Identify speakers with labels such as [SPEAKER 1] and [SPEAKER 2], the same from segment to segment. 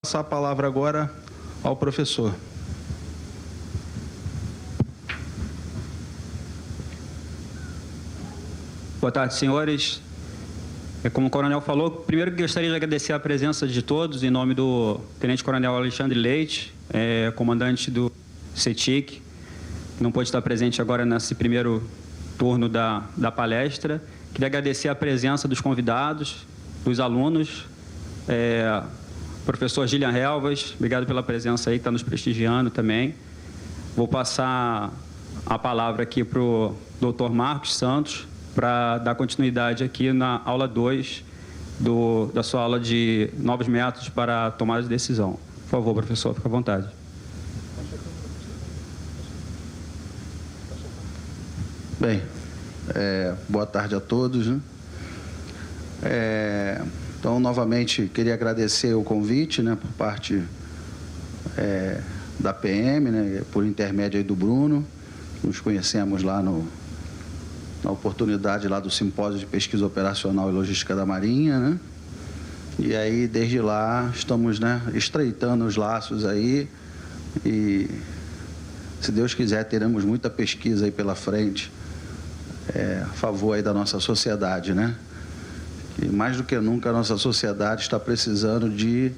[SPEAKER 1] Passar a palavra agora ao professor.
[SPEAKER 2] Boa tarde, senhores. Como o coronel falou, primeiro gostaria de agradecer a presença de todos, em nome do tenente-coronel Alexandre Leite, comandante do CETIC, que não pôde estar presente agora nesse primeiro turno da palestra. Queria agradecer a presença dos convidados, dos alunos, professor Gilian Helvas, obrigado pela presença aí, que está nos prestigiando também. Vou passar a palavra aqui para o Dr. Marcos Santos, para dar continuidade aqui na aula 2 da sua aula de novos métodos para a tomada de decisão. Por favor, professor, fique à vontade.
[SPEAKER 3] Bem, boa tarde a todos, né? Então, novamente, queria agradecer o convite, né, por parte da PM, né, por intermédio aí do Bruno. Nos conhecemos lá na oportunidade lá do Simpósio de Pesquisa Operacional e Logística da Marinha, né? E aí, desde lá, estamos, né, estreitando os laços aí e, se Deus quiser, teremos muita pesquisa aí pela frente a favor aí da nossa sociedade, né? E mais do que nunca a nossa sociedade está precisando de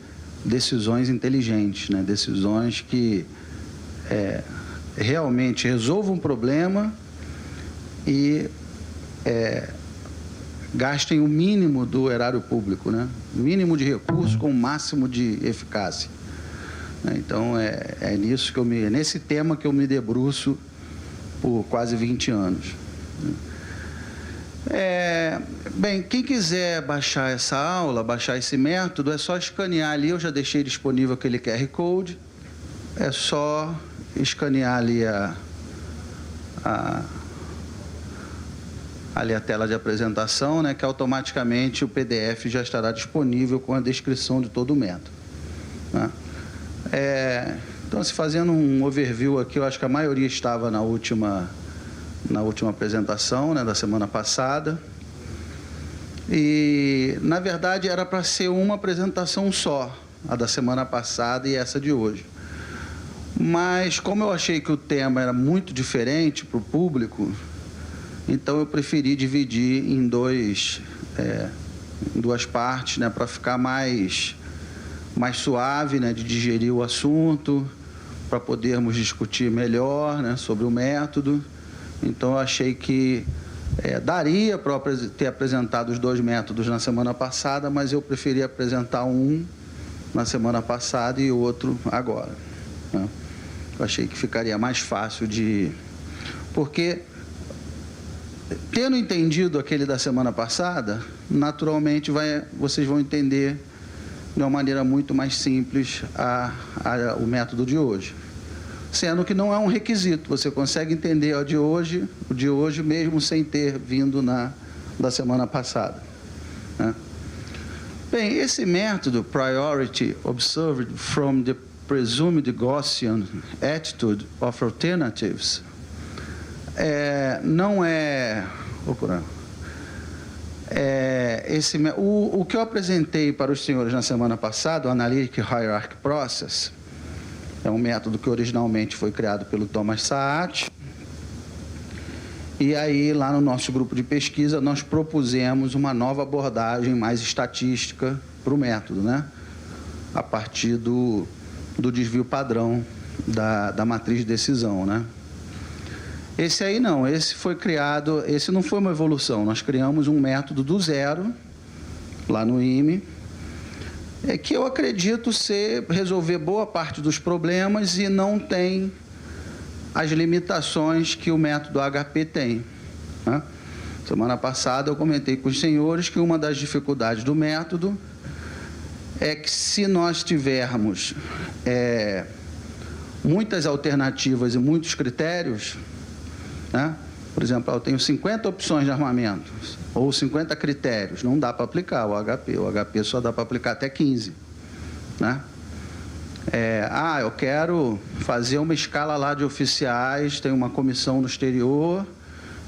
[SPEAKER 3] decisões inteligentes, né? Decisões que realmente resolvam um problema e gastem o mínimo do erário público, né? O mínimo de recurso com o máximo de eficácia. Então, nisso que nesse tema que eu me debruço por quase 20 anos. Bem, quem quiser baixar essa aula, baixar esse método, é só escanear ali, eu já deixei disponível aquele QR Code, é só escanear ali a tela de apresentação, né, que automaticamente o PDF já estará disponível com a descrição de todo o método, né? Então, se fazendo um overview aqui, eu acho que a maioria estava na última apresentação, né, da semana passada. E, na verdade, era para ser uma apresentação só, a da semana passada e essa de hoje. Mas, como eu achei que o tema era muito diferente para o público, então eu preferi dividir em duas partes, né, para ficar mais suave, né, de digerir o assunto, para podermos discutir melhor, né, sobre o método. Então, eu achei que daria para ter apresentado os dois métodos na semana passada, mas eu preferi apresentar um na semana passada e o outro agora, né? Eu achei que ficaria mais fácil porque, tendo entendido aquele da semana passada, naturalmente vocês vão entender de uma maneira muito mais simples o método de hoje. Sendo que não é um requisito, você consegue entender o de hoje mesmo sem ter vindo da semana passada, né? Bem, esse método, Priority Observed from the Presumed Gaussian Attitude of Alternatives, não é... o que eu apresentei para os senhores na semana passada, o Analytic Hierarchy Process, é um método que originalmente foi criado pelo Thomas Saat. E aí, lá no nosso grupo de pesquisa, nós propusemos uma nova abordagem mais estatística para o método, né? A partir do desvio padrão da matriz de decisão, né? Esse aí não, esse não foi uma evolução, nós criamos um método do zero, lá no IME, que eu acredito resolver boa parte dos problemas e não tem as limitações que o método HP tem, né? Semana passada eu comentei com os senhores que uma das dificuldades do método é que, se nós tivermos muitas alternativas e muitos critérios, né? Por exemplo, eu tenho 50 opções de armamento ou 50 critérios, não dá para aplicar o HP. O HP só dá para aplicar até 15, né? Eu quero fazer uma escala lá de oficiais, tem uma comissão no exterior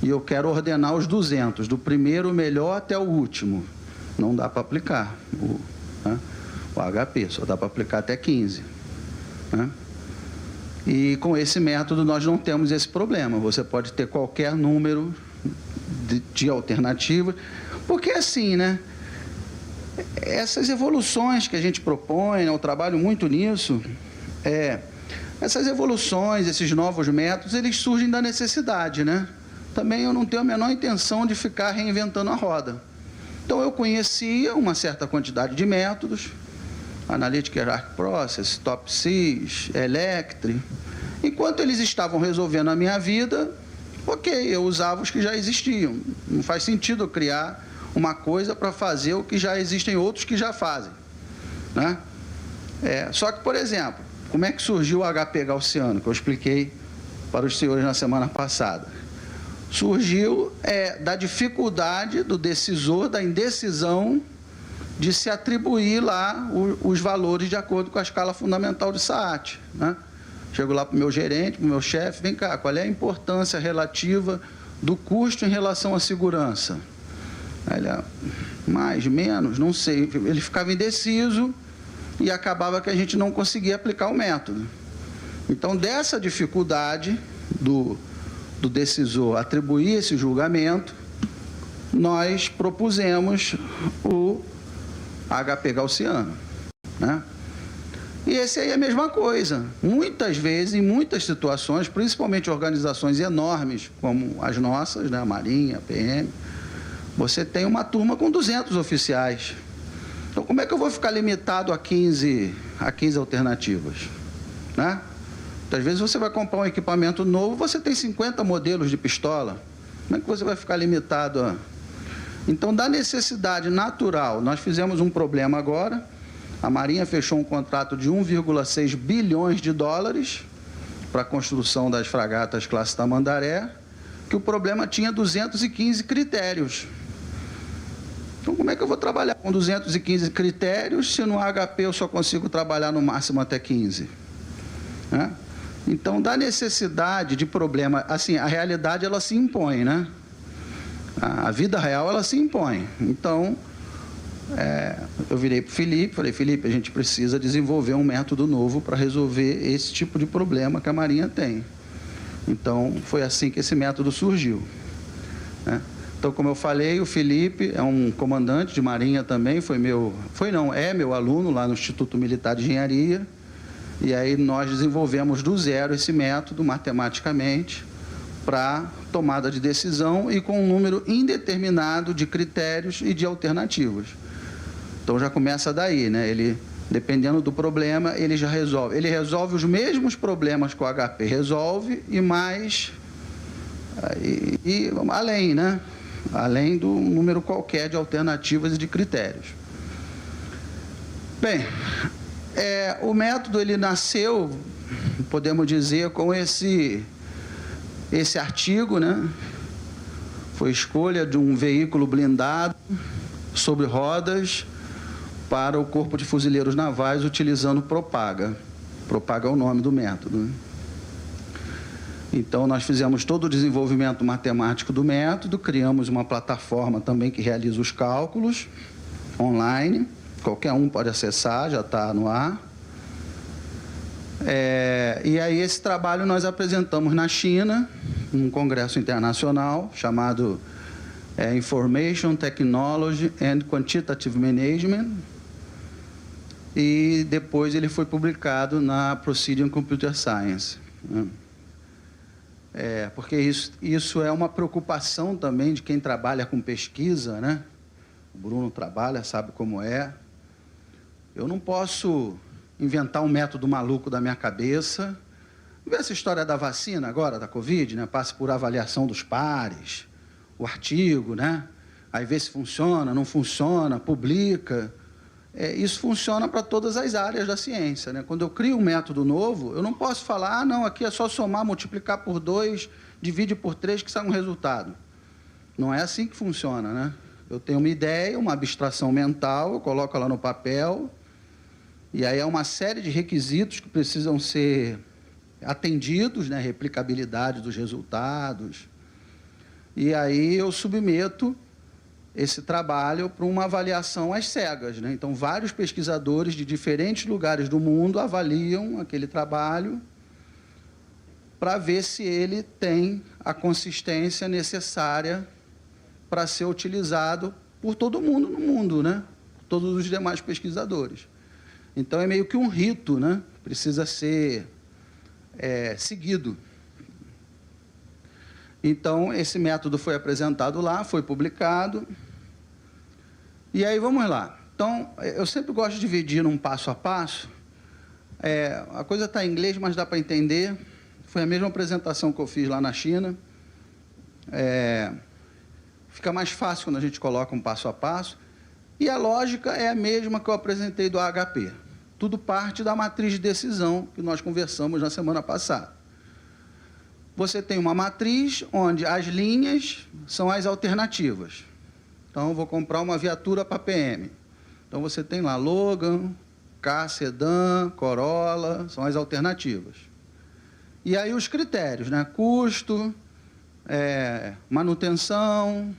[SPEAKER 3] e eu quero ordenar os 200, do primeiro melhor até o último. Não dá para aplicar, né? o HP, só dá para aplicar até 15. Né? E com esse método nós não temos esse problema. Você pode ter qualquer número de alternativas, porque assim, né? Essas evoluções que a gente propõe, né, eu trabalho muito nisso, essas evoluções, esses novos métodos, eles surgem da necessidade, né? Também eu não tenho a menor intenção de ficar reinventando a roda. Então, eu conhecia uma certa quantidade de métodos, Analytic Hierarchic Process, TOPSys, Electri. Enquanto eles estavam resolvendo a minha vida, ok, eu usava os que já existiam. Não faz sentido eu criar uma coisa para fazer o que já existem outros que já fazem. Né? Só que, por exemplo, como é que surgiu o HP gaussiano, que eu expliquei para os senhores na semana passada? Surgiu da dificuldade do decisor, da indecisão de se atribuir lá os valores de acordo com a escala fundamental de Saat. Né? Chego lá para o meu gerente, para o meu chefe, vem cá, qual é a importância relativa do custo em relação à segurança? Aí ele, mais, menos, não sei. Ele ficava indeciso e acabava que a gente não conseguia aplicar o método. Então, dessa dificuldade do decisor atribuir esse julgamento, nós propusemos o HP gaussiano. Né? E esse aí é a mesma coisa. Muitas vezes, em muitas situações, principalmente organizações enormes, como as nossas, né, a Marinha, a PM, você tem uma turma com 200 oficiais. Então, como é que eu vou ficar limitado a 15 alternativas? Né? Às vezes você vai comprar um equipamento novo, você tem 50 modelos de pistola. Como é que você vai ficar limitado a... Então, da necessidade natural, nós fizemos um problema agora. A Marinha fechou um contrato de 1,6 bilhões de dólares para a construção das fragatas classe Tamandaré, que o problema tinha 215 critérios. Então, como é que eu vou trabalhar com 215 critérios se no HP eu só consigo trabalhar no máximo até 15? Né? Então, da necessidade de problema, assim, a realidade ela se impõe, né? A vida real ela se impõe. Então, eu virei para o Felipe, falei, Felipe, a gente precisa desenvolver um método novo para resolver esse tipo de problema que a Marinha tem. Então, foi assim que esse método surgiu. Né? Então, como eu falei, o Felipe é um comandante de Marinha também, é meu aluno lá no Instituto Militar de Engenharia, e aí nós desenvolvemos do zero esse método, matematicamente, para tomada de decisão e com um número indeterminado de critérios e de alternativas. Então, já começa daí, né? Ele, dependendo do problema, ele já resolve. Ele resolve os mesmos problemas que o HP resolve e mais... E além, né? Além do número qualquer de alternativas e de critérios. Bem, o método ele nasceu, podemos dizer, com esse artigo, né? Foi escolha de um veículo blindado sobre rodas para o Corpo de Fuzileiros Navais utilizando Propaga. Propaga é o nome do método. Né? Então, nós fizemos todo o desenvolvimento matemático do método, criamos uma plataforma também que realiza os cálculos online, qualquer um pode acessar, já está no ar. E aí, esse trabalho nós apresentamos na China, num congresso internacional, chamado Information Technology and Quantitative Management, e depois ele foi publicado na Proceeding Computer Science. Né? Porque isso é uma preocupação também de quem trabalha com pesquisa, né? O Bruno trabalha, sabe como é. Eu não posso inventar um método maluco da minha cabeça. Vê essa história da vacina agora, da Covid, né? Passa por avaliação dos pares, o artigo, né? Aí vê se funciona, não funciona, publica. Isso funciona para todas as áreas da ciência, né? Quando eu crio um método novo, eu não posso falar, não, aqui é só somar, multiplicar por 2, divide por 3 que sai um resultado. Não é assim que funciona, né? Eu tenho uma ideia, uma abstração mental, eu coloco ela no papel, e aí é uma série de requisitos que precisam ser atendidos, né? Replicabilidade dos resultados. E aí eu submeto esse trabalho para uma avaliação às cegas, né? Então, vários pesquisadores de diferentes lugares do mundo avaliam aquele trabalho para ver se ele tem a consistência necessária para ser utilizado por todo mundo no mundo, né? Todos os demais pesquisadores. Então, é meio que um rito, né? Precisa ser seguido. Então, esse método foi apresentado lá, foi publicado. E aí, vamos lá. Então, eu sempre gosto de dividir num passo a passo. A coisa está em inglês, mas dá para entender. Foi a mesma apresentação que eu fiz lá na China. Fica mais fácil quando a gente coloca um passo a passo. E a lógica é a mesma que eu apresentei do AHP. Tudo parte da matriz de decisão que nós conversamos na semana passada. Você tem uma matriz onde as linhas são as alternativas. Então, eu vou comprar uma viatura para PM. Então, você tem lá Logan, K, Sedan, Corolla, são as alternativas. E aí os critérios, né? Custo, manutenção,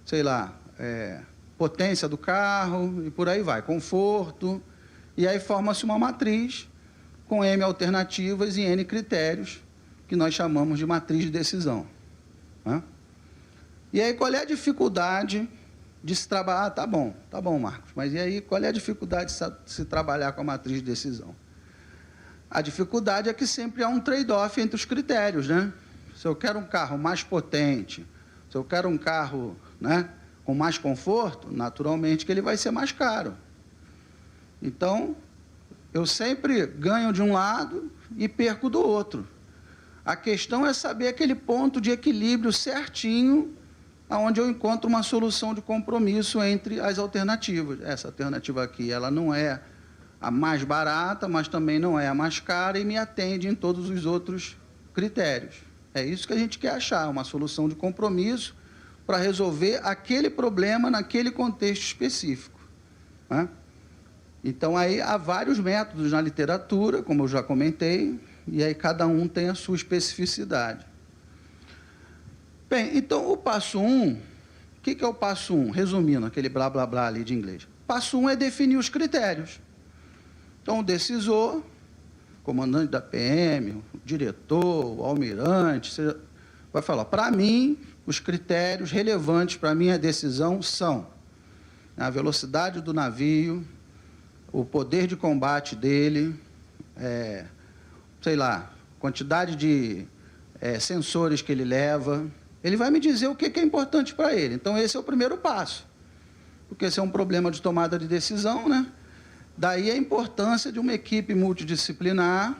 [SPEAKER 3] sei lá, potência do carro e por aí vai, conforto. E aí forma-se uma matriz com M alternativas e N critérios, que nós chamamos de matriz de decisão. Né? E aí, qual é a dificuldade de se trabalhar? Tá bom, Marcos, mas e aí, qual é a dificuldade de se trabalhar com a matriz de decisão? A dificuldade é que sempre há um trade-off entre os critérios, né? Se eu quero um carro mais potente, se eu quero um carro, né, com mais conforto, naturalmente que ele vai ser mais caro. Então, eu sempre ganho de um lado e perco do outro. A questão é saber aquele ponto de equilíbrio certinho, onde eu encontro uma solução de compromisso entre as alternativas. Essa alternativa aqui, ela não é a mais barata, mas também não é a mais cara e me atende em todos os outros critérios. É isso que a gente quer achar, uma solução de compromisso para resolver aquele problema naquele contexto específico. Né? Então, aí há vários métodos na literatura, como eu já comentei, e aí cada um tem a sua especificidade. Bem, então, o passo 1, o que é o passo 1? Resumindo, aquele blá, blá, blá ali de inglês. Passo 1 é definir os critérios. Então, o decisor, comandante da PM, o diretor, o almirante, você vai falar, para mim, os critérios relevantes para a minha decisão são a velocidade do navio, o poder de combate dele, sei lá, quantidade de sensores que ele leva. Ele vai me dizer o que é importante para ele. Então, esse é o primeiro passo. Porque esse é um problema de tomada de decisão, né? Daí a importância de uma equipe multidisciplinar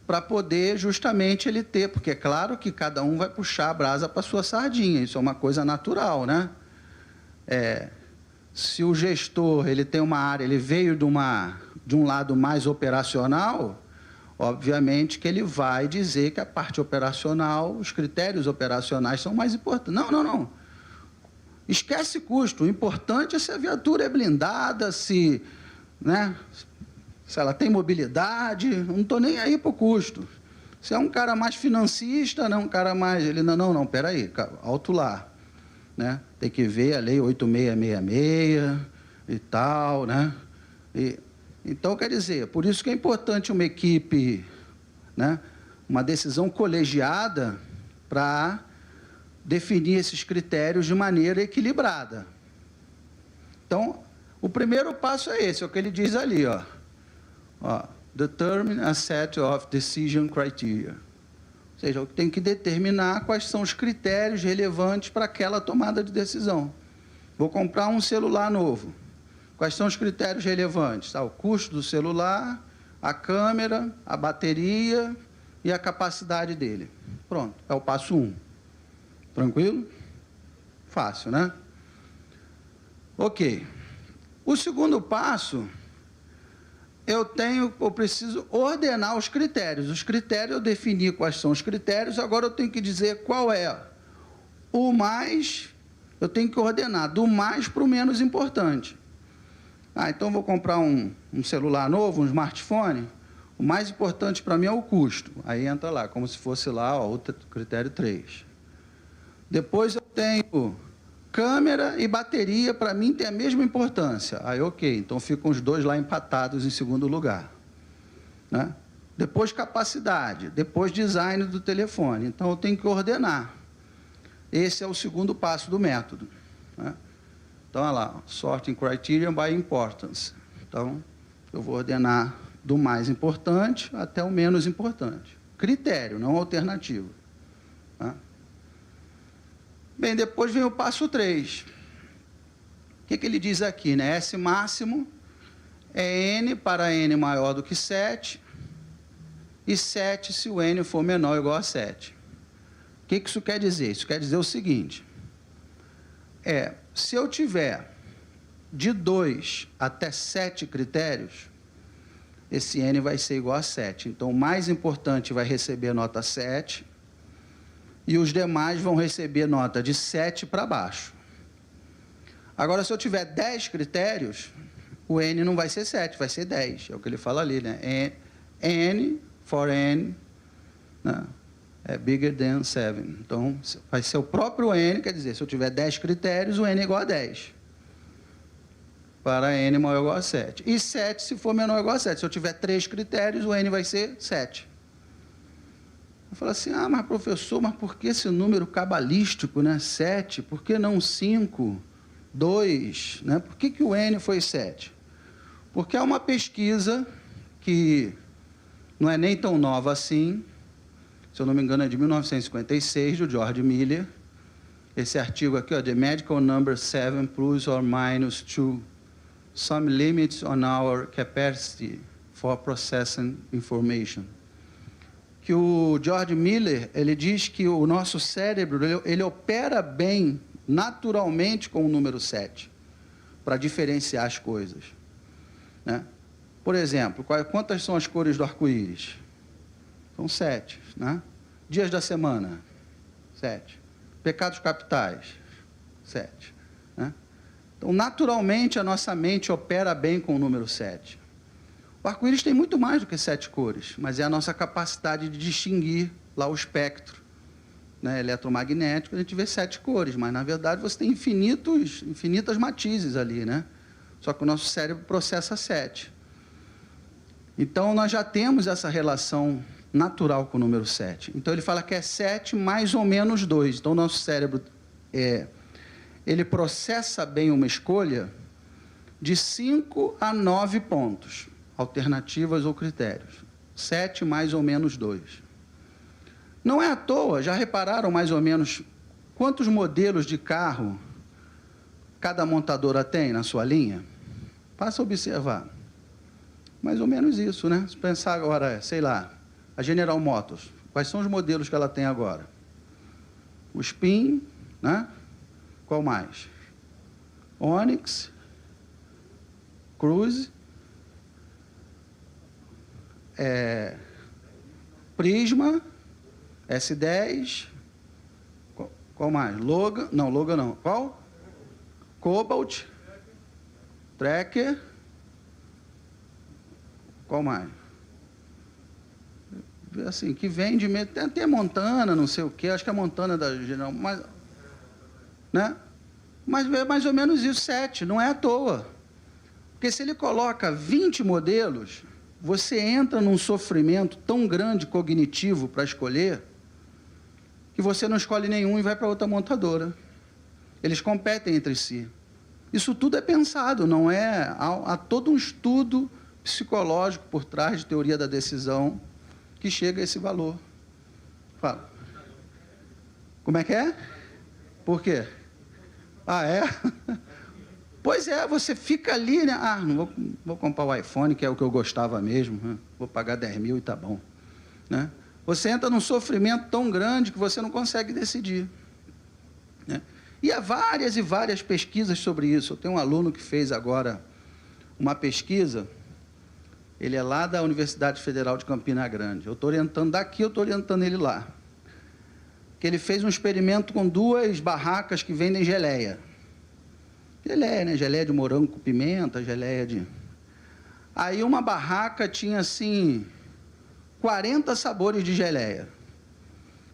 [SPEAKER 3] para poder justamente ele ter, porque é claro que cada um vai puxar a brasa para a sua sardinha, isso é uma coisa natural, né? Se o gestor ele tem uma área, ele veio de um lado mais operacional, obviamente que ele vai dizer que a parte operacional, os critérios operacionais são mais importantes. Não. Esquece custo. O importante é se a viatura é blindada, se ela tem mobilidade. Não estou nem aí para o custo. Se é um cara mais financista, não, um cara mais... Ele, não, peraí, alto lá. Né? Tem que ver a lei 8666 e tal, né? Então, quer dizer, por isso que é importante uma equipe, né, uma decisão colegiada para definir esses critérios de maneira equilibrada. Então, o primeiro passo é esse, é o que ele diz ali, ó. Determine a set of decision criteria. Ou seja, eu tenho que determinar quais são os critérios relevantes para aquela tomada de decisão. Vou comprar um celular novo. Quais são os critérios relevantes? O custo do celular, a câmera, a bateria e a capacidade dele. Pronto, é o passo 1. Tranquilo? Fácil, né? Ok. O segundo passo, eu preciso ordenar os critérios. Os critérios, eu defini quais são os critérios, agora eu tenho que dizer qual é o mais, eu tenho que ordenar do mais para o menos importante. Então, vou comprar um celular novo, um smartphone, o mais importante para mim é o custo. Aí entra lá, como se fosse lá, o critério 3. Depois eu tenho Câmera e bateria, para mim, tem a mesma importância. Aí, ok, então ficam os dois lá empatados em segundo lugar. Né? Depois, capacidade. Depois, design do telefone. Então, eu tenho que ordenar. Esse é o segundo passo do método. Né? Então, olha lá, sorting criteria by importance. Então, eu vou ordenar do mais importante até o menos importante. Critério, não alternativa. Tá? Bem, depois vem o passo 3. O que ele diz aqui? Né? S máximo é N para N maior do que 7 e 7 se o N for menor ou igual a 7. O que isso quer dizer? Isso quer dizer o seguinte, se eu tiver de 2 até 7 critérios, esse N vai ser igual a 7. Então, o mais importante vai receber nota 7 e os demais vão receber nota de 7 para baixo. Agora, se eu tiver 10 critérios, o N não vai ser 7, vai ser 10. É o que ele fala ali, né? N, for N, né? É bigger than 7. Então, vai ser o próprio N, quer dizer, se eu tiver 10 critérios, o N é igual a 10. Para N maior ou igual a 7. E 7 se for menor ou igual a 7. Se eu tiver 3 critérios, o N vai ser 7. Eu falo assim, mas professor, mas por que esse número cabalístico, né? 7? Por que não 5, 2? Né? Por que o N foi 7? Porque é uma pesquisa que não é nem tão nova assim, se eu não me engano é de 1956, do George Miller. Esse artigo aqui, ó, The Medical Number 7 plus or minus 2, Some Limits on Our Capacity for Processing Information. Que o George Miller, ele diz que o nosso cérebro, ele opera bem, naturalmente, com o número 7, para diferenciar as coisas. Né? Por exemplo, quantas são as cores do arco-íris? São 7. Né? Dias da semana? 7. Pecados capitais? 7. Né? Então, naturalmente, a nossa mente opera bem com o número 7. O arco-íris tem muito mais do que 7 cores, mas é a nossa capacidade de distinguir lá o espectro, né, eletromagnético. A gente vê 7 cores, mas, na verdade, você tem infinitas matizes ali, né? Só que o nosso cérebro processa 7. Então, nós já temos essa relação natural com o número 7. Então, ele fala que é 7 mais ou menos 2. Então, o nosso cérebro, ele processa bem uma escolha de 5 a 9 pontos, alternativas ou critérios. 7 mais ou menos 2. Não é à toa, já repararam mais ou menos quantos modelos de carro cada montadora tem na sua linha? Passa a observar. Mais ou menos isso, né? Se pensar agora, sei lá, a General Motors, quais são os modelos que ela tem agora? O Spin, né? Qual mais? Onix, Cruze, Prisma, S10, qual mais? Logan, não. Qual? Cobalt, Tracker, qual mais? Assim, que vende, tem até Montana, não sei o quê, acho que é a Montana da General, mas, né? Mas é mais ou menos isso, 7, não é à toa. Porque se ele coloca 20 modelos, você entra num sofrimento tão grande cognitivo para escolher, que você não escolhe nenhum e vai para outra montadora. Eles competem entre si. Isso tudo é pensado, não é? Há todo um estudo psicológico por trás de teoria da decisão que chega a esse valor. Fala. Como é que é? Por quê? É? Pois é, você fica ali, né? Não vou comprar o iPhone, que é o que eu gostava mesmo, né? Vou pagar 10 mil e tá bom. Né? Você entra num sofrimento tão grande que você não consegue decidir. Né? E há várias e várias pesquisas sobre isso. Eu tenho um aluno que fez agora uma pesquisa, ele é lá da Universidade Federal de Campina Grande. Eu estou orientando daqui, eu estou orientando ele lá. Que ele fez um experimento com 2 barracas que vendem geleia. Geleia, né? Geleia de morango com pimenta, geleia de... Aí uma barraca tinha, assim, 40 sabores de geleia.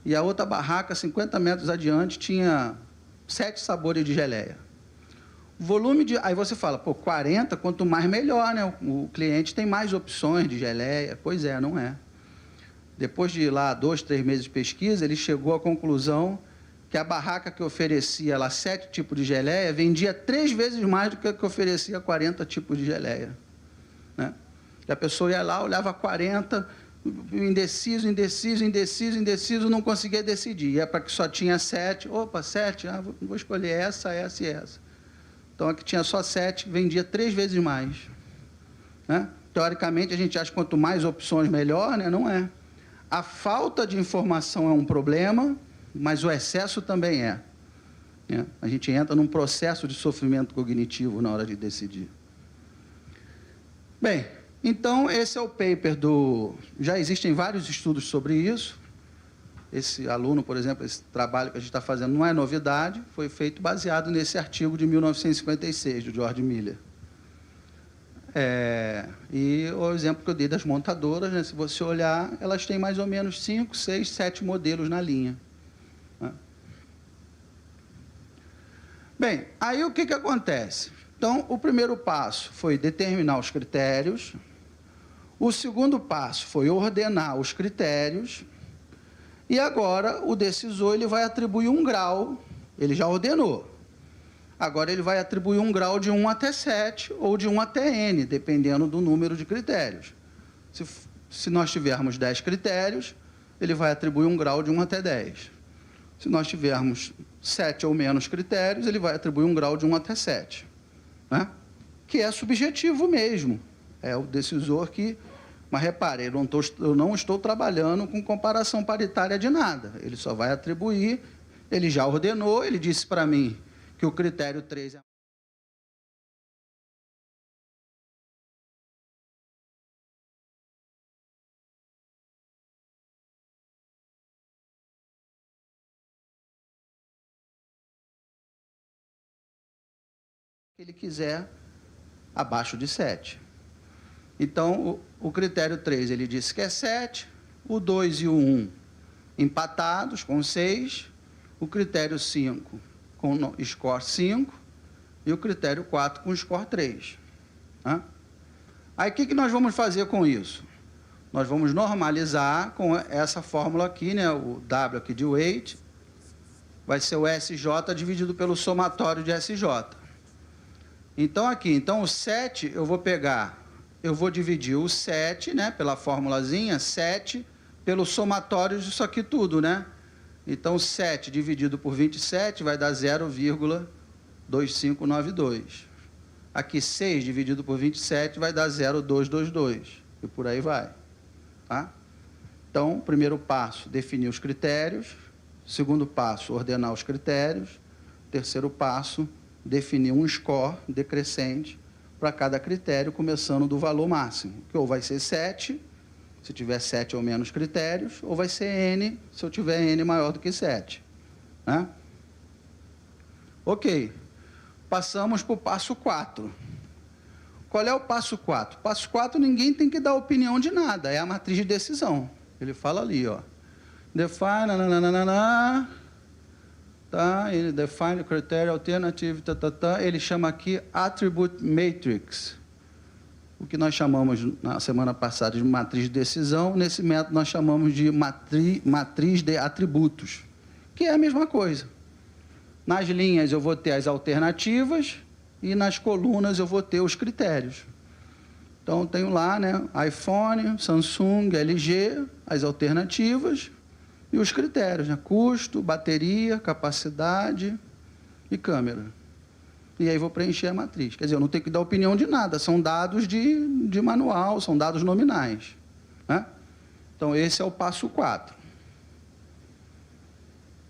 [SPEAKER 3] E a outra barraca, 50 metros adiante, tinha 7 sabores de geleia. O volume de... Aí você fala, pô, 40, quanto mais melhor, né? O cliente tem mais opções de geleia. Pois é, não é. Depois de lá 2, 3 meses de pesquisa, ele chegou à conclusão que a barraca que oferecia lá 7 tipos de geleia vendia 3 vezes mais do que a que oferecia 40 tipos de geleia. Né? E a pessoa ia lá, olhava 40, indeciso, não conseguia decidir. Ia para que só tinha 7, opa, 7, vou escolher essa e essa. Então, a que tinha só 7, vendia 3 vezes mais. Né? Teoricamente, a gente acha que quanto mais opções, melhor, né? Não é. A falta de informação é um problema, mas o excesso também é. Né? A gente entra num processo de sofrimento cognitivo na hora de decidir. Bem, então, esse é o paper do... Já existem vários estudos sobre isso. Esse aluno, por exemplo, esse trabalho que a gente está fazendo não é novidade, foi feito baseado nesse artigo de 1956, do George Miller. E o exemplo que eu dei das montadoras, né, se você olhar, elas têm mais ou menos 5, 6, 7 modelos na linha. Né? Bem, aí o que acontece? Então, o primeiro passo foi determinar os critérios. O segundo passo foi ordenar os critérios. E agora, o decisor ele vai atribuir um grau, ele já ordenou. Agora, ele vai atribuir um grau de 1 até 7 ou de 1 até n, dependendo do número de critérios. Se nós tivermos 10 critérios, ele vai atribuir um grau de 1 até 10. Se nós tivermos 7 ou menos critérios, ele vai atribuir um grau de 1 até 7. Né? Que é subjetivo mesmo. É o decisor que... Mas repare, eu não estou trabalhando com comparação paritária de nada. Ele só vai atribuir, ele já ordenou, ele disse para mim que o critério 3 é... que ele quiser abaixo de 7. Então, o critério 3, ele disse que é 7, o 2 e o 1 empatados com 6, o critério 5 com score 5 e o critério 4 com score 3. Né? Aí, o que nós vamos fazer com isso? Nós vamos normalizar com essa fórmula aqui, né? O W aqui de weight, vai ser o SJ dividido pelo somatório de SJ. Então, aqui, o 7, eu vou dividir o 7, né, pela formulazinha, 7, pelo somatório disso aqui tudo, né? Então, 7 dividido por 27 vai dar 0,2592. Aqui, 6 dividido por 27 vai dar 0,222. E por aí vai. Tá? Então, primeiro passo, definir os critérios. Segundo passo, ordenar os critérios. Terceiro passo, definir um score decrescente para cada critério, começando do valor máximo, que ou vai ser 7, se tiver 7 ou menos critérios, ou vai ser n, se eu tiver n maior do que 7. Né? Ok. Passamos para o passo 4. Qual é o passo 4? Passo 4, ninguém tem que dar opinião de nada, é a matriz de decisão. Ele fala ali, ó. Define, tá, ele define critério alternative, ele chama aqui attribute matrix, o que nós chamamos na semana passada de matriz de decisão, nesse método nós chamamos de matriz de atributos, que é a mesma coisa. Nas linhas eu vou ter as alternativas e nas colunas eu vou ter os critérios. Então, eu tenho lá, né, iPhone, Samsung, LG, as alternativas, e os critérios, né? Custo, bateria, capacidade e câmera. E aí vou preencher a matriz. Quer dizer, eu não tenho que dar opinião de nada, são dados de manual, são dados nominais. Né? Então, esse é o passo 4.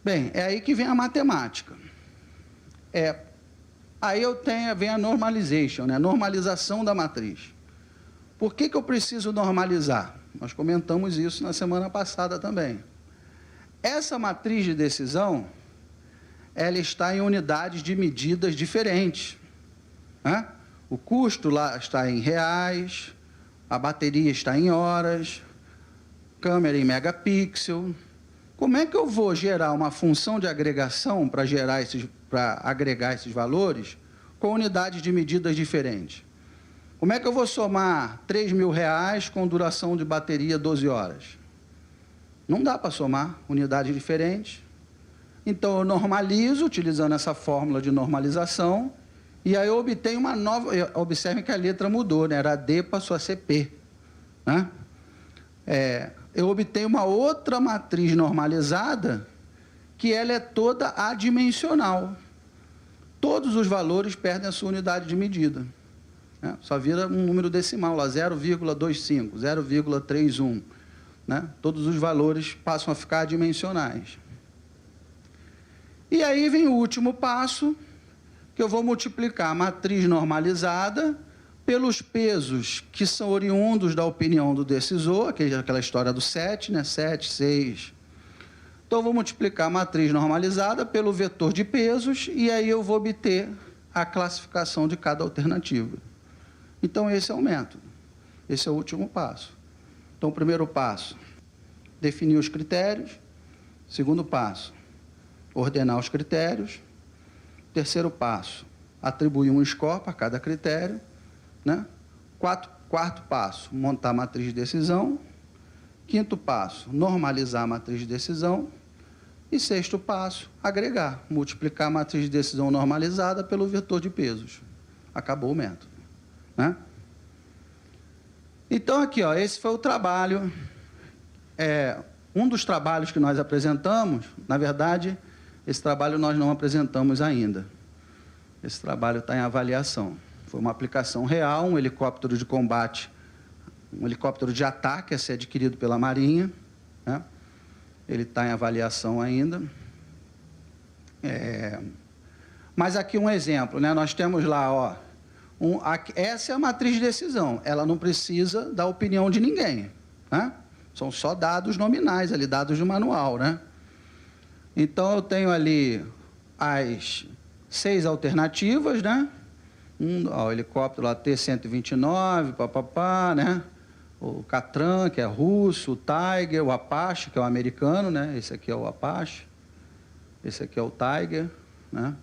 [SPEAKER 3] Bem, é aí que vem a matemática. Aí vem a normalization, né? A normalização da matriz. Por que eu preciso normalizar? Nós comentamos isso na semana passada também. Essa matriz de decisão, ela está em unidades de medidas diferentes. Né? O custo lá está em reais, a bateria está em horas, câmera em megapixel, Como é que eu vou gerar uma função de agregação para agregar esses valores com unidades de medidas diferentes? Como é que eu vou somar R$3.000 com duração de bateria 12 horas? Não dá para somar unidades diferentes. Então, eu normalizo, utilizando essa fórmula de normalização, e aí eu obtenho uma nova... Observem que a letra mudou, né? Era D, passou a ser P. Né? Eu obtenho uma outra matriz normalizada, que ela é toda adimensional. Todos os valores perdem a sua unidade de medida. Né? Só vira um número decimal, lá 0,25, 0,31. Né? Todos os valores passam a ficar adimensionais. E aí vem o último passo, que eu vou multiplicar a matriz normalizada pelos pesos que são oriundos da opinião do decisor, aquela história do 7, né? 7, 6. Então, eu vou multiplicar a matriz normalizada pelo vetor de pesos, e aí eu vou obter a classificação de cada alternativa. Então, esse é o método. Esse é o último passo. Então, o primeiro passo, definir os critérios. Segundo passo, ordenar os critérios. Terceiro passo, atribuir um score para cada critério. Né? Quarto passo, montar a matriz de decisão. Quinto passo, normalizar a matriz de decisão. E sexto passo, agregar, multiplicar a matriz de decisão normalizada pelo vetor de pesos. Acabou o método. Né? Então, aqui, ó, esse foi o trabalho. Um dos trabalhos que nós apresentamos, na verdade, esse trabalho nós não apresentamos ainda. Esse trabalho está em avaliação. Foi uma aplicação real, um helicóptero de combate, um helicóptero de ataque a ser adquirido pela Marinha. Né? Ele está em avaliação ainda. Mas aqui um exemplo, né? Nós temos lá, ó, essa é a matriz de decisão. Ela não precisa da opinião de ninguém. Né? São só dados nominais, ali, dados do manual. Né? Então, eu tenho ali as 6 alternativas, né? O helicóptero lá T-129, papapá, né? O Catran, que é russo, o Tiger, o Apache, que é o americano, né? Esse aqui é o Apache, esse aqui é o Tiger, né?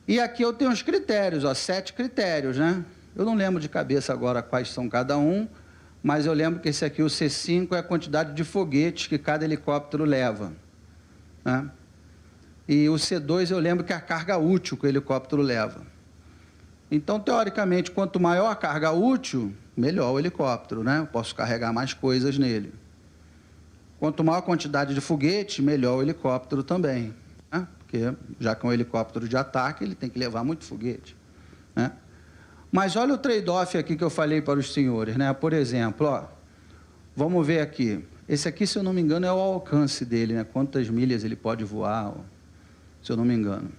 [SPEAKER 3] E aqui eu tenho os critérios, ó, 7 critérios, né? Eu não lembro de cabeça agora quais são cada um, mas eu lembro que esse aqui, o C5, é a quantidade de foguetes que cada helicóptero leva. Né? E o C2 eu lembro que é a carga útil que o helicóptero leva. Então, teoricamente, quanto maior a carga útil, melhor o helicóptero, né? Eu posso carregar mais coisas nele. Quanto maior a quantidade de foguetes, melhor o helicóptero também. Né? Porque, já que é um helicóptero de ataque, ele tem que levar muito foguete. Né? Mas olha o trade-off aqui que eu falei para os senhores. Né? Por exemplo, ó, vamos ver aqui. Esse aqui, se eu não me engano, é o alcance dele, né? Quantas milhas ele pode voar, ó, se eu não me engano.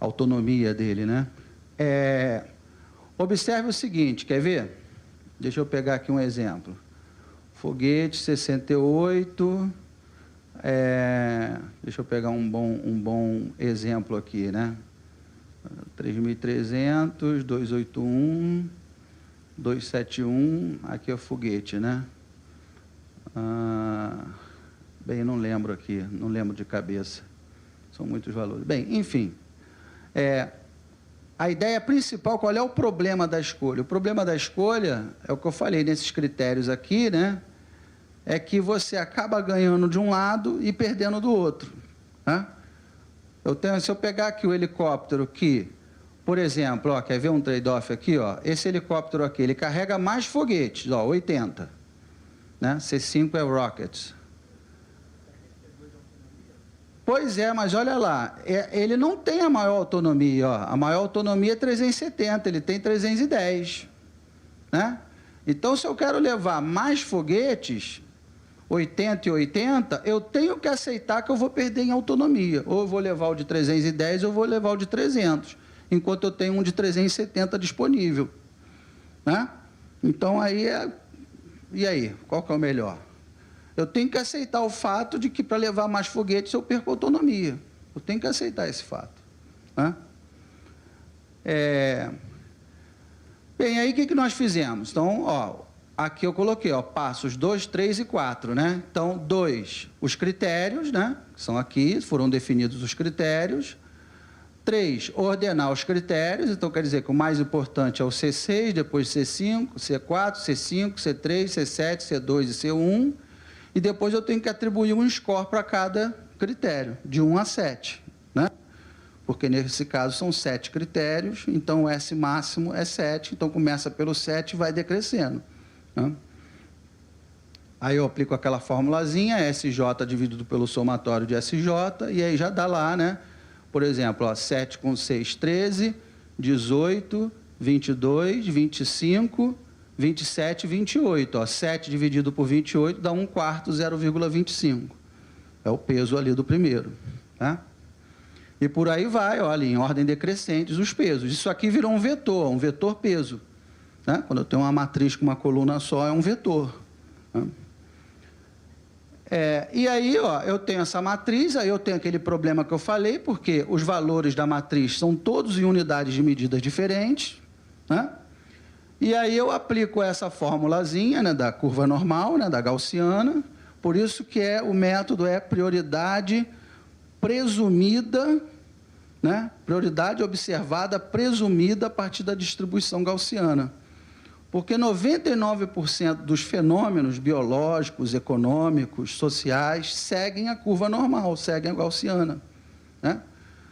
[SPEAKER 3] A autonomia dele, né? Observe o seguinte, quer ver? Deixa eu pegar aqui um exemplo. Foguete 68, deixa eu pegar um bom exemplo aqui, né? 3.300, 281, 271, aqui é o foguete, né? Bem, não lembro aqui, não lembro de cabeça. São muitos valores. Bem, enfim, a ideia principal, qual é o problema da escolha? O problema da escolha, é o que eu falei nesses critérios aqui, né? É que você acaba ganhando de um lado e perdendo do outro. Né? Se eu pegar aqui o helicóptero que, por exemplo, ó, quer ver um trade-off aqui? Ó, esse helicóptero aqui, ele carrega mais foguetes, ó, 80. Né? C5 é Rockets. Pois é, mas olha lá, ele não tem a maior autonomia, ó. A maior autonomia é 370, ele tem 310. Né? Então, se eu quero levar mais foguetes, 80 e 80, eu tenho que aceitar que eu vou perder em autonomia. Ou eu vou levar o de 310 ou eu vou levar o de 300, enquanto eu tenho um de 370 disponível. Né? Então, aí e aí, qual que é o melhor? Eu tenho que aceitar o fato de que, para levar mais foguetes, eu perco autonomia. Eu tenho que aceitar esse fato. Né? Bem, aí o que nós fizemos? Então, ó, aqui eu coloquei, ó, passos 2, 3 e 4, né? Então, 2, os critérios, né? São aqui, foram definidos os critérios. 3, ordenar os critérios, então quer dizer que o mais importante é o C6, depois C5, C4, C5, C3, C7, C2 e C1, e depois eu tenho que atribuir um score para cada critério, de 1 a 7, né? Porque nesse caso são 7 critérios, então o S máximo é 7, então começa pelo 7 e vai decrescendo, né? Aí eu aplico aquela formulazinha, SJ dividido pelo somatório de SJ, e aí já dá lá, né? Por exemplo, ó, 7 com 6, 13, 18, 22, 25, 27, 28. Ó, 7 dividido por 28 dá 1/4, 0,25. É o peso ali do primeiro, tá? E por aí vai, olha, em ordem decrescente, os pesos. Isso aqui virou um vetor peso, né? Quando eu tenho uma matriz com uma coluna só, é um vetor, né? E aí, ó, eu tenho essa matriz, aí eu tenho aquele problema que eu falei, porque os valores da matriz são todos em unidades de medidas diferentes, né? E aí eu aplico essa formulazinha, né, da curva normal, né, da gaussiana, por isso que o método é prioridade presumida, né? Prioridade observada presumida a partir da distribuição gaussiana. Porque 99% dos fenômenos biológicos, econômicos, sociais, seguem a curva normal, seguem a gaussiana, né?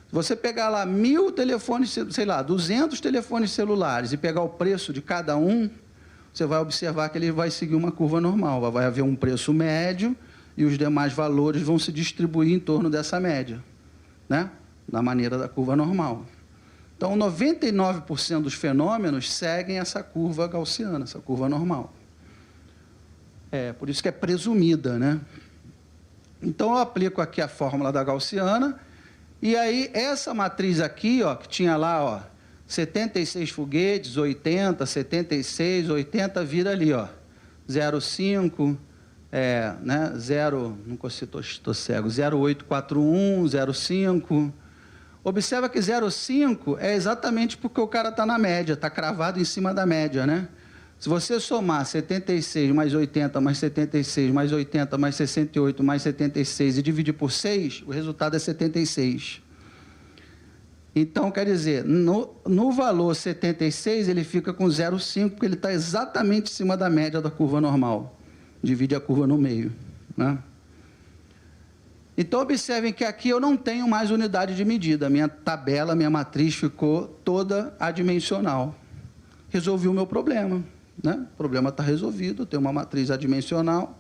[SPEAKER 3] Se você pegar lá 1000 telefones, sei lá, 200 telefones celulares e pegar o preço de cada um, você vai observar que ele vai seguir uma curva normal. Vai haver um preço médio e os demais valores vão se distribuir em torno dessa média, né? Da maneira da curva normal. Então, 99% dos fenômenos seguem essa curva gaussiana, essa curva normal. Por isso que é presumida, né? Então, eu aplico aqui a fórmula da gaussiana, e aí, essa matriz aqui, ó, que tinha lá, ó, 76 foguetes, 80, 76, 80, vira ali, ó, 0,5, né, 0, não consigo, estou cego, 0,841, 0,5... Observa que 0,5 é exatamente porque o cara está na média, está cravado em cima da média, né? Se você somar 76 mais 80 mais 76 mais 80 mais 68 mais 76 e dividir por 6, o resultado é 76. Então, quer dizer, no valor 76, ele fica com 0,5, porque ele está exatamente em cima da média da curva normal. Divide a curva no meio, né? Então, observem que aqui eu não tenho mais unidade de medida. Minha tabela, minha matriz ficou toda adimensional. Resolvi o meu problema, né? O problema está resolvido, eu tenho uma matriz adimensional.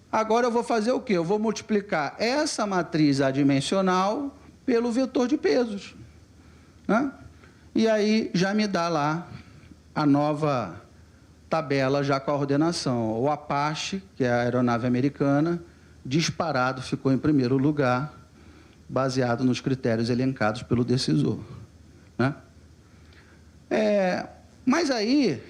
[SPEAKER 3] Agora eu vou fazer o quê? Eu vou multiplicar essa matriz adimensional pelo vetor de pesos, né? E aí já me dá lá a nova tabela já com a ordenação. O Apache, que é a aeronave americana, disparado, ficou em primeiro lugar, baseado nos critérios elencados pelo decisor, né? Mas aí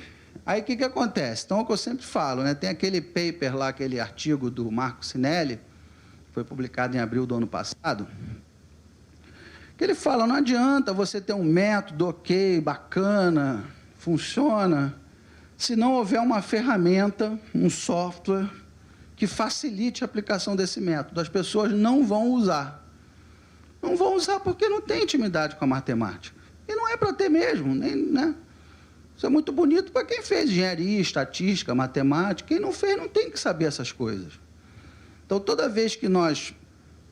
[SPEAKER 3] o que acontece? Então, é o que eu sempre falo, né? Tem aquele paper lá, aquele artigo do Marco Cinelli, que foi publicado em abril do ano passado, que ele fala, não adianta você ter um método ok, bacana, funciona, se não houver uma ferramenta, um software que facilite a aplicação desse método. As pessoas não vão usar. Não vão usar porque não tem intimidade com a matemática. E não é para ter mesmo, né? Isso é muito bonito para quem fez engenharia, estatística, matemática. Quem não fez não tem que saber essas coisas. Então, toda vez que nós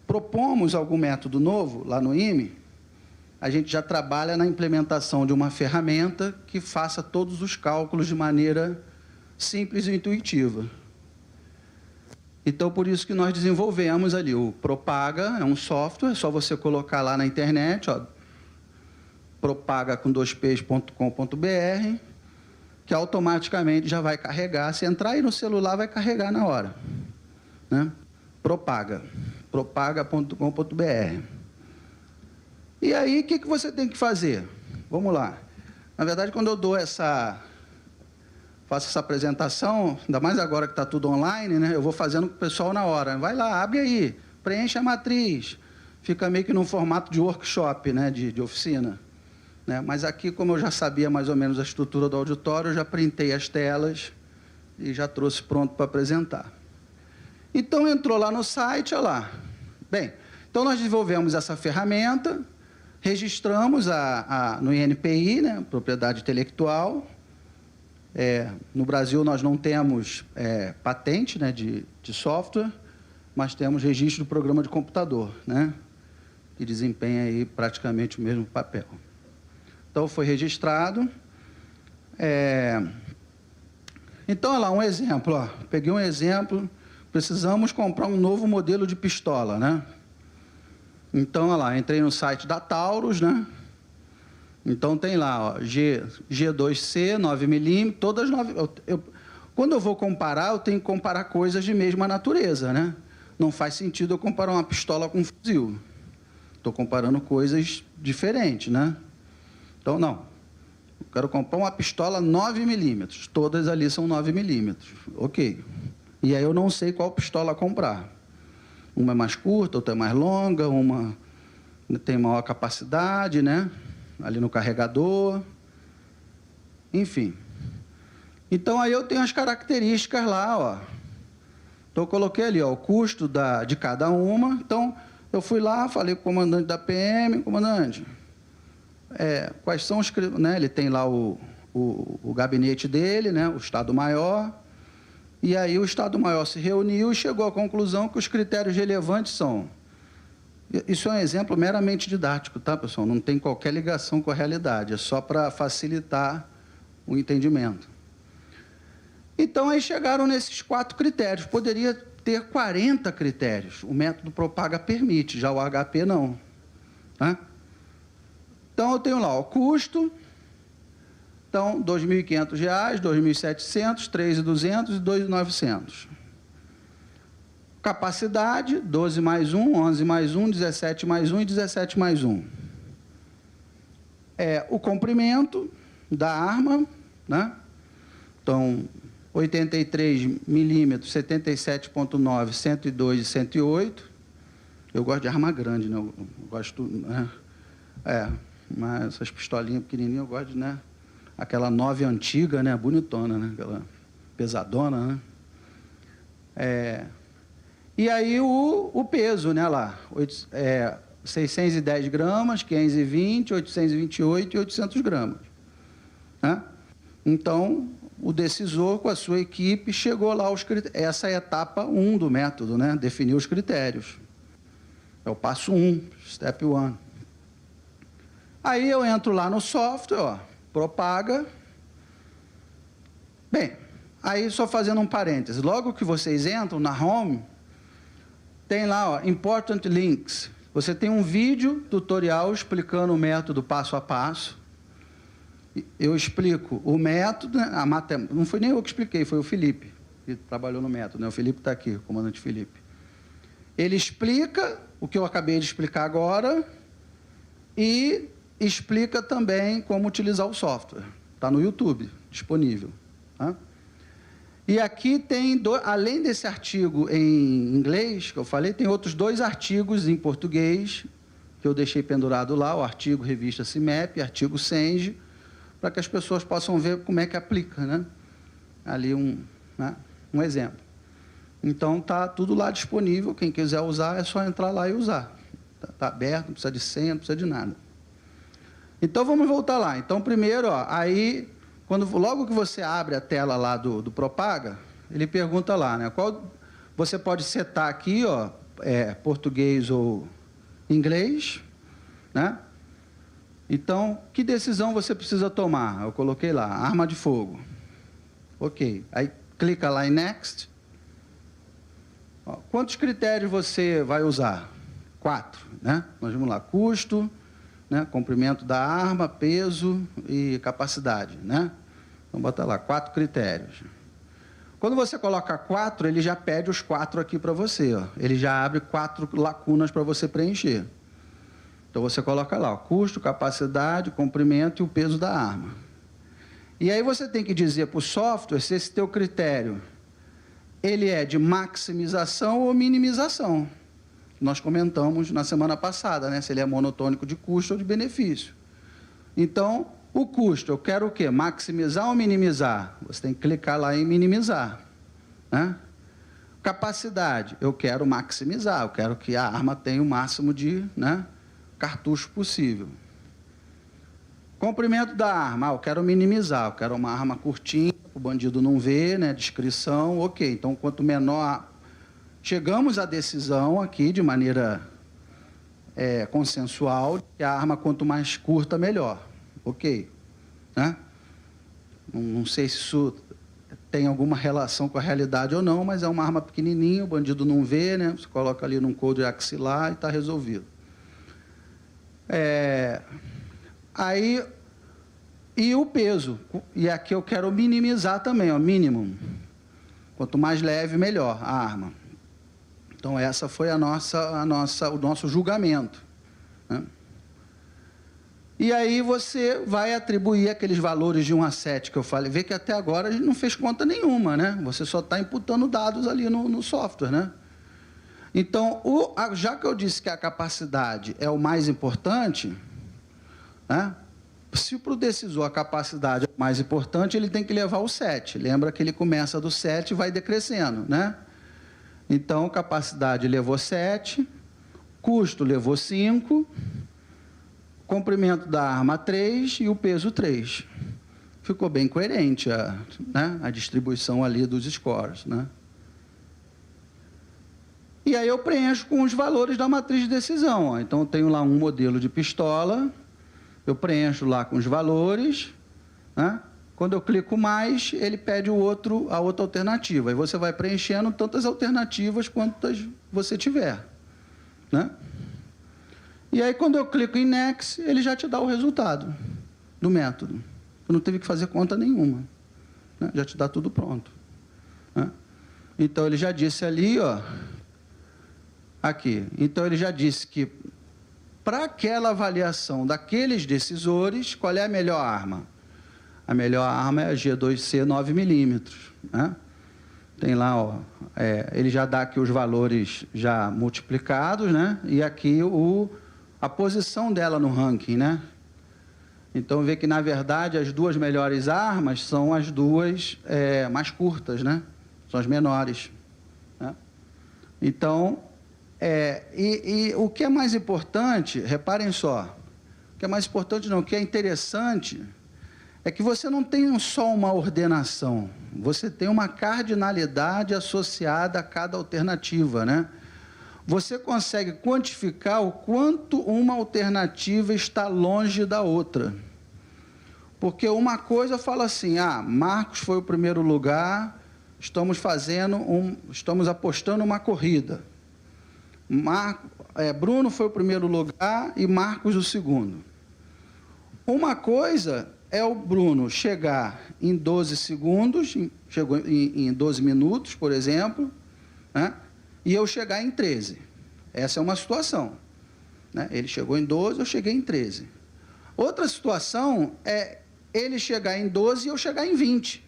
[SPEAKER 3] propomos algum método novo lá no IME, a gente já trabalha na implementação de uma ferramenta que faça todos os cálculos de maneira simples e intuitiva. Então, por isso que nós desenvolvemos ali o Propaga, é um software, é só você colocar lá na internet, ó, propaga com 2ps.com.br, que automaticamente já vai carregar. Se entrar aí no celular, vai carregar na hora, né? propaga.com.br. E aí, o que você tem que fazer? Vamos lá. Na verdade, quando eu dou faço essa apresentação, ainda mais agora que está tudo online, né? Eu vou fazendo com o pessoal na hora. Vai lá, abre aí, preenche a matriz. Fica meio que num formato de workshop, né? De oficina. né? Mas aqui, como eu já sabia mais ou menos a estrutura do auditório, eu já printei as telas e já trouxe pronto para apresentar. Então, entrou lá no site, olha lá. Bem, então nós desenvolvemos essa ferramenta, registramos no INPI, né, propriedade intelectual. No Brasil, nós não temos patente, né, de software, mas temos registro do programa de computador, né, que desempenha aí praticamente o mesmo papel. Então, foi registrado. Então, olha lá, um exemplo. Ó, peguei um exemplo. Precisamos comprar um novo modelo de pistola, né? Então, olha lá, entrei no site da Taurus, né? Então, tem lá, ó, G2C, 9mm, todas 9... Quando eu vou comparar, eu tenho que comparar coisas de mesma natureza, né? Não faz sentido eu comparar uma pistola com um fuzil. Estou comparando coisas diferentes, né? Então, não. Eu quero comprar uma pistola 9mm. Todas ali são 9mm. Ok. E aí eu não sei qual pistola comprar. Uma é mais curta, outra é mais longa, uma tem maior capacidade, né? Ali no carregador. Enfim. Então, aí eu tenho as características lá, ó. Então, eu coloquei ali, ó, o custo de cada uma. Então, eu fui lá, falei com o comandante da PM, comandante, quais são os... Né? Ele tem lá o gabinete dele, né? O Estado-Maior. E aí o Estado-Maior se reuniu e chegou à conclusão que os critérios relevantes são... Isso é um exemplo meramente didático, tá, pessoal? Não tem qualquer ligação com a realidade, é só para facilitar o entendimento. Então, aí chegaram nesses 4 critérios. Poderia ter 40 critérios. O método Propaga permite, já o HP não. Tá? Então, eu tenho lá o custo. Então, R$ 2.500, R$ 2.700, R$ 3.200 e R$ 2.900. Capacidade, 12 mais 1, 11 mais 1, 17 mais 1 e 17 mais 1. O comprimento da arma, né? Então, 83 milímetros, 77,9, 102 e 108. Eu gosto de arma grande, né? Eu gosto, né? Mas essas pistolinhas pequenininhas eu gosto de, né? Aquela 9 antiga, né? Bonitona, né? Aquela pesadona, né? E aí o peso, né? Lá, 610 gramas, 520, 828 e 800 gramas. Né? Então, o decisor, com a sua equipe, chegou lá aos critérios. Essa é a etapa 1 do método, né? Definir os critérios. É o passo 1, step 1. Aí eu entro lá no software, ó, Propaga. Bem, aí só fazendo um parêntese. Logo que vocês entram na home, tem lá, ó, Important Links. Você tem um vídeo tutorial explicando o método passo a passo. Eu explico o método, a matemática. Não foi nem eu que expliquei, foi o Felipe, que trabalhou no método, né? O Felipe está aqui, o comandante Felipe. Ele explica o que eu acabei de explicar agora e explica também como utilizar o software. Está no YouTube, disponível. Tá? E aqui tem, além desse artigo em inglês, que eu falei, tem outros 2 artigos em português, que eu deixei pendurado lá, o artigo Revista CIMEP, artigo Senge, para que as pessoas possam ver como é que aplica, né? Ali né? Um exemplo. Então, está tudo lá disponível, quem quiser usar é só entrar lá e usar. Está aberto, não precisa de senha, não precisa de nada. Então, vamos voltar lá. Então, primeiro, ó, aí, logo que você abre a tela lá do Propaga, ele pergunta lá, né? Você pode setar aqui, ó, português ou inglês, né? Então, que decisão você precisa tomar? Eu coloquei lá, arma de fogo. Ok. Aí, clica lá em Next. Ó, quantos critérios você vai usar? 4, né? Nós vamos lá, custo, né? Comprimento da arma, peso e capacidade, né? Então, bota lá, 4 critérios. Quando você coloca 4, ele já pede os 4 aqui para você, ó. Ele já abre 4 lacunas para você preencher. Então, você coloca lá, ó, custo, capacidade, comprimento e o peso da arma. E aí você tem que dizer para o software se esse teu critério ele é de maximização ou minimização. Nós comentamos na semana passada, né? Se ele é monotônico de custo ou de benefício. Então, o custo, eu quero o quê? Maximizar ou minimizar? Você tem que clicar lá em minimizar, né? Capacidade, eu quero maximizar, eu quero que a arma tenha o máximo de, né, cartucho possível. Comprimento da arma, eu quero minimizar, eu quero uma arma curtinha, para o bandido não ver, né, descrição, ok. Então, quanto menor... Chegamos à decisão aqui, de maneira consensual, que a arma, quanto mais curta, melhor. Ok. Né? Não sei se isso tem alguma relação com a realidade ou não, mas é uma arma pequenininha, o bandido não vê, né? Você coloca ali num couro axilar e está resolvido. Aí, e o peso. E aqui eu quero minimizar também, ó, mínimo. Quanto mais leve, melhor a arma. Então, essa foi o nosso julgamento, né? E aí você vai atribuir aqueles valores de 1 a 7 que eu falei. Vê que até agora a gente não fez conta nenhuma, né? Você só está imputando dados ali no software, né? Então, já que eu disse que a capacidade é o mais importante, né? Se para o decisor a capacidade é o mais importante, ele tem que levar o 7. Lembra que ele começa do 7 e vai decrescendo, né? Então, capacidade levou 7, custo levou 5, comprimento da arma 3 e o peso 3. Ficou bem coerente a distribuição ali dos scores, né? E aí eu preencho com os valores da matriz de decisão. Ó. Então, eu tenho lá um modelo de pistola, eu preencho lá com os valores, né? Quando eu clico mais, ele pede a outra alternativa. Aí você vai preenchendo tantas alternativas quantas você tiver, né? E aí, quando eu clico em Next, ele já te dá o resultado do método. Eu não tive que fazer conta nenhuma, né? Já te dá tudo pronto, né? Então, ele já disse ali, ó, aqui. Então, ele já disse que, para aquela avaliação daqueles decisores, qual é a melhor arma? A melhor arma é a G2C 9mm, né? Tem lá, ó, ele já dá aqui os valores já multiplicados, né? E aqui a posição dela no ranking, né? Então, vê que, na verdade, as duas melhores armas são as duas mais curtas, né? São as menores, né? Então, o que é mais importante, reparem só, o que é mais importante não, o que é interessante é que você não tem só uma ordenação, você tem uma cardinalidade associada a cada alternativa, né? Você consegue quantificar o quanto uma alternativa está longe da outra. Porque uma coisa fala assim, Marcos foi o primeiro lugar, estamos apostando uma corrida. Bruno foi o primeiro lugar e Marcos o segundo. Uma coisa é o Bruno chegar em 12 segundos, chegou em 12 minutos, por exemplo, né? E eu chegar em 13. Essa é uma situação, né? Ele chegou em 12, eu cheguei em 13. Outra situação é ele chegar em 12 e eu chegar em 20.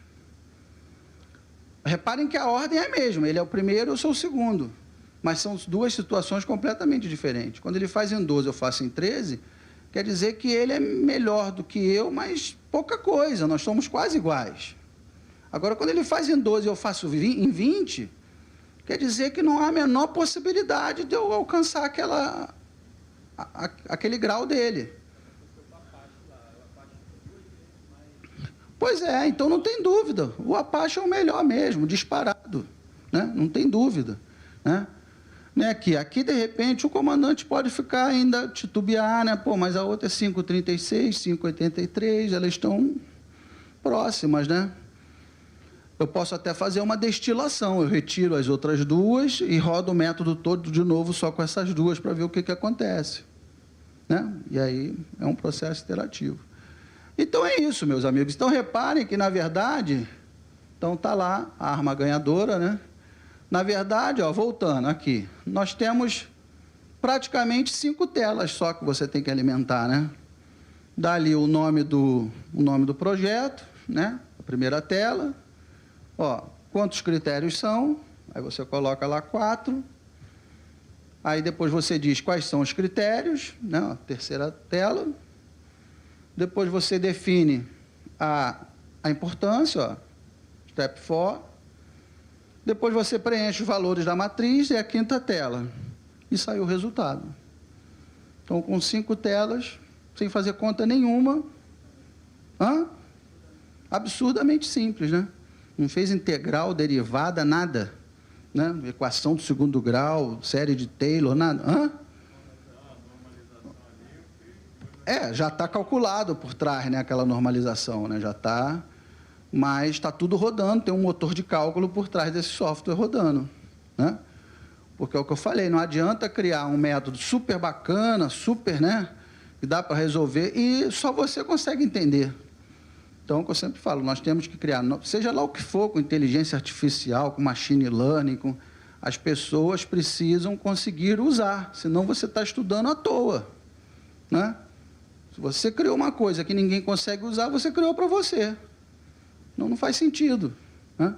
[SPEAKER 3] Reparem que a ordem é a mesma, ele é o primeiro, eu sou o segundo. Mas são duas situações completamente diferentes. Quando ele faz em 12, eu faço em 13, quer dizer que ele é melhor do que eu, mas pouca coisa, nós somos quase iguais. Agora, quando ele faz em 12 e eu faço em 20, quer dizer que não há a menor possibilidade de eu alcançar aquele grau dele. Pois é, então não tem dúvida. O Apache é o melhor mesmo, disparado, né? Não tem dúvida, né? Aqui, de repente, o comandante pode ficar ainda titubear, né? Pô, mas a outra é 5,36, 5,83, elas estão próximas, né? Eu posso até fazer uma destilação, eu retiro as outras duas e rodo o método todo de novo só com essas duas para ver o que acontece, né? E aí é um processo iterativo. Então é isso, meus amigos. Então reparem que, na verdade, então está lá a arma ganhadora, né? Na verdade, ó, voltando aqui, nós temos praticamente 5 telas só que você tem que alimentar, né? Dá ali o nome do projeto, né? A primeira tela. Ó, quantos critérios são? Aí você coloca lá 4. Aí depois você diz quais são os critérios, né? A terceira tela. Depois você define a importância, ó, step 4. Depois você preenche os valores da matriz e a quinta tela. E saiu o resultado. Então, com 5 telas, sem fazer conta nenhuma. Absurdamente simples, né? Não fez integral, derivada, nada. Né? Equação do segundo grau, série de Taylor, nada. Já está calculado por trás, né, aquela normalização, né? Já está, mas está tudo rodando, tem um motor de cálculo por trás desse software rodando, né? Porque é o que eu falei, não adianta criar um método super bacana, super, né, que dá para resolver e só você consegue entender. Então, é o que eu sempre falo, nós temos que criar, seja lá o que for, com inteligência artificial, com machine learning, as pessoas precisam conseguir usar, senão você está estudando à toa, né? Se você criou uma coisa que ninguém consegue usar, você criou para você. Não faz sentido, né?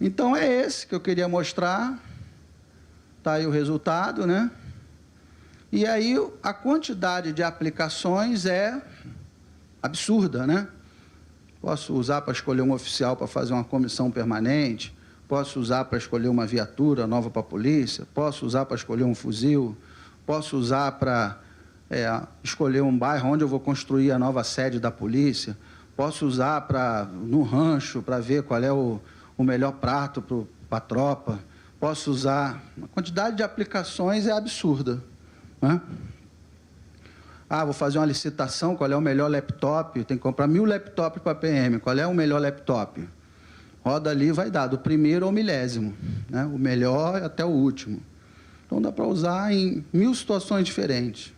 [SPEAKER 3] Então, é esse que eu queria mostrar. Está aí o resultado, né? E aí, a quantidade de aplicações é absurda, né? Posso usar para escolher um oficial para fazer uma comissão permanente, posso usar para escolher uma viatura nova para a polícia, posso usar para escolher um fuzil, posso usar para escolher um bairro onde eu vou construir a nova sede da polícia, posso usar no rancho para ver qual é o melhor prato para a tropa, posso usar... A quantidade de aplicações é absurda, né? Vou fazer uma licitação, qual é o melhor laptop? Tem que comprar 1000 laptops para a PM, qual é o melhor laptop? Roda ali, vai dar do primeiro ao milésimo, né? O melhor até o último. Então, dá para usar em 1000 situações diferentes.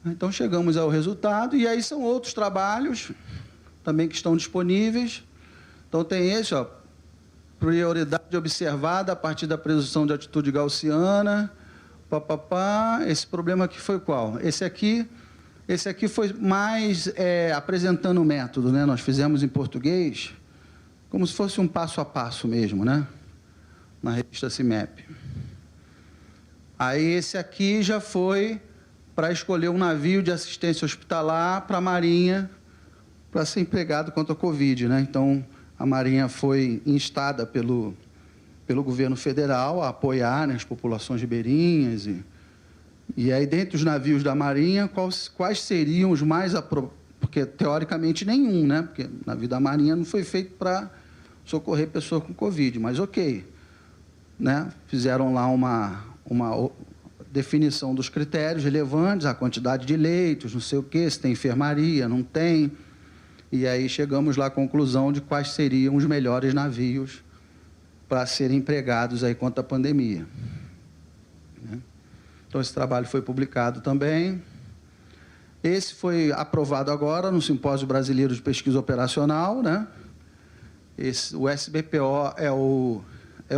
[SPEAKER 3] Então, chegamos ao resultado, e aí são outros trabalhos também que estão disponíveis. Então, tem esse, ó, prioridade observada a partir da presunção de atitude gaussiana, esse problema aqui foi qual? Esse aqui foi mais apresentando o método, né? Nós fizemos em português, como se fosse um passo a passo mesmo, né? Na revista CIMEP. Aí, esse aqui já foi para escolher um navio de assistência hospitalar para a Marinha, para ser empregado contra a Covid, né? Então, a Marinha foi instada pelo governo federal a apoiar, né, as populações ribeirinhas. E aí, dentre os navios da Marinha, quais seriam os mais... Porque, teoricamente, nenhum, né? Porque o navio da Marinha não foi feito para socorrer pessoas com Covid, mas ok, né? Fizeram lá uma definição dos critérios relevantes, a quantidade de leitos, não sei o quê, se tem enfermaria, não tem. E aí chegamos lá à conclusão de quais seriam os melhores navios para serem empregados aí contra a pandemia. Então, esse trabalho foi publicado também. Esse foi aprovado agora no Simpósio Brasileiro de Pesquisa Operacional, né? O SBPO é o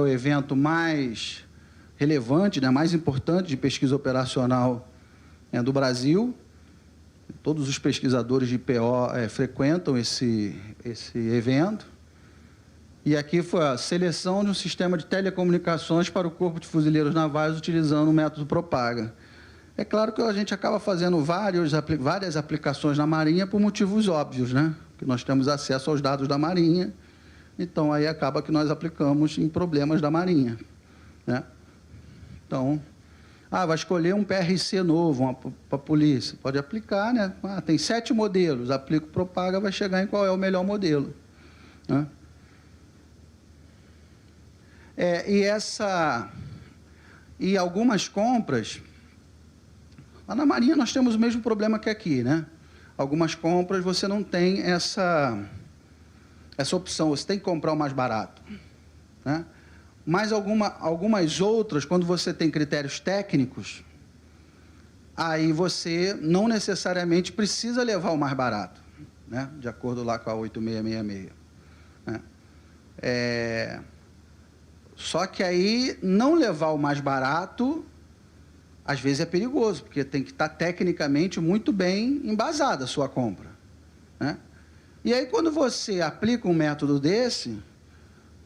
[SPEAKER 3] evento mais relevante, né, mais importante de pesquisa operacional do Brasil. Todos os pesquisadores de PO frequentam esse evento. E aqui foi a seleção de um sistema de telecomunicações para o Corpo de Fuzileiros Navais utilizando o método Propaga. É claro que a gente acaba fazendo várias aplicações na Marinha por motivos óbvios, né? Que nós temos acesso aos dados da Marinha, então aí acaba que nós aplicamos em problemas da Marinha, né? Então, vai escolher um PRC novo para a polícia. Pode aplicar, né? Tem 7 modelos, aplica o Propaga, vai chegar em qual é o melhor modelo, né? E algumas compras... Lá na Marinha nós temos o mesmo problema que aqui, né? Algumas compras você não tem essa opção, você tem que comprar o mais barato, né? Mas algumas outras, quando você tem critérios técnicos, aí você não necessariamente precisa levar o mais barato, né? De acordo lá com a 8666. Né? Só que aí, não levar o mais barato, às vezes é perigoso, porque tem que estar tecnicamente muito bem embasada a sua compra, né? E aí, quando você aplica um método desse,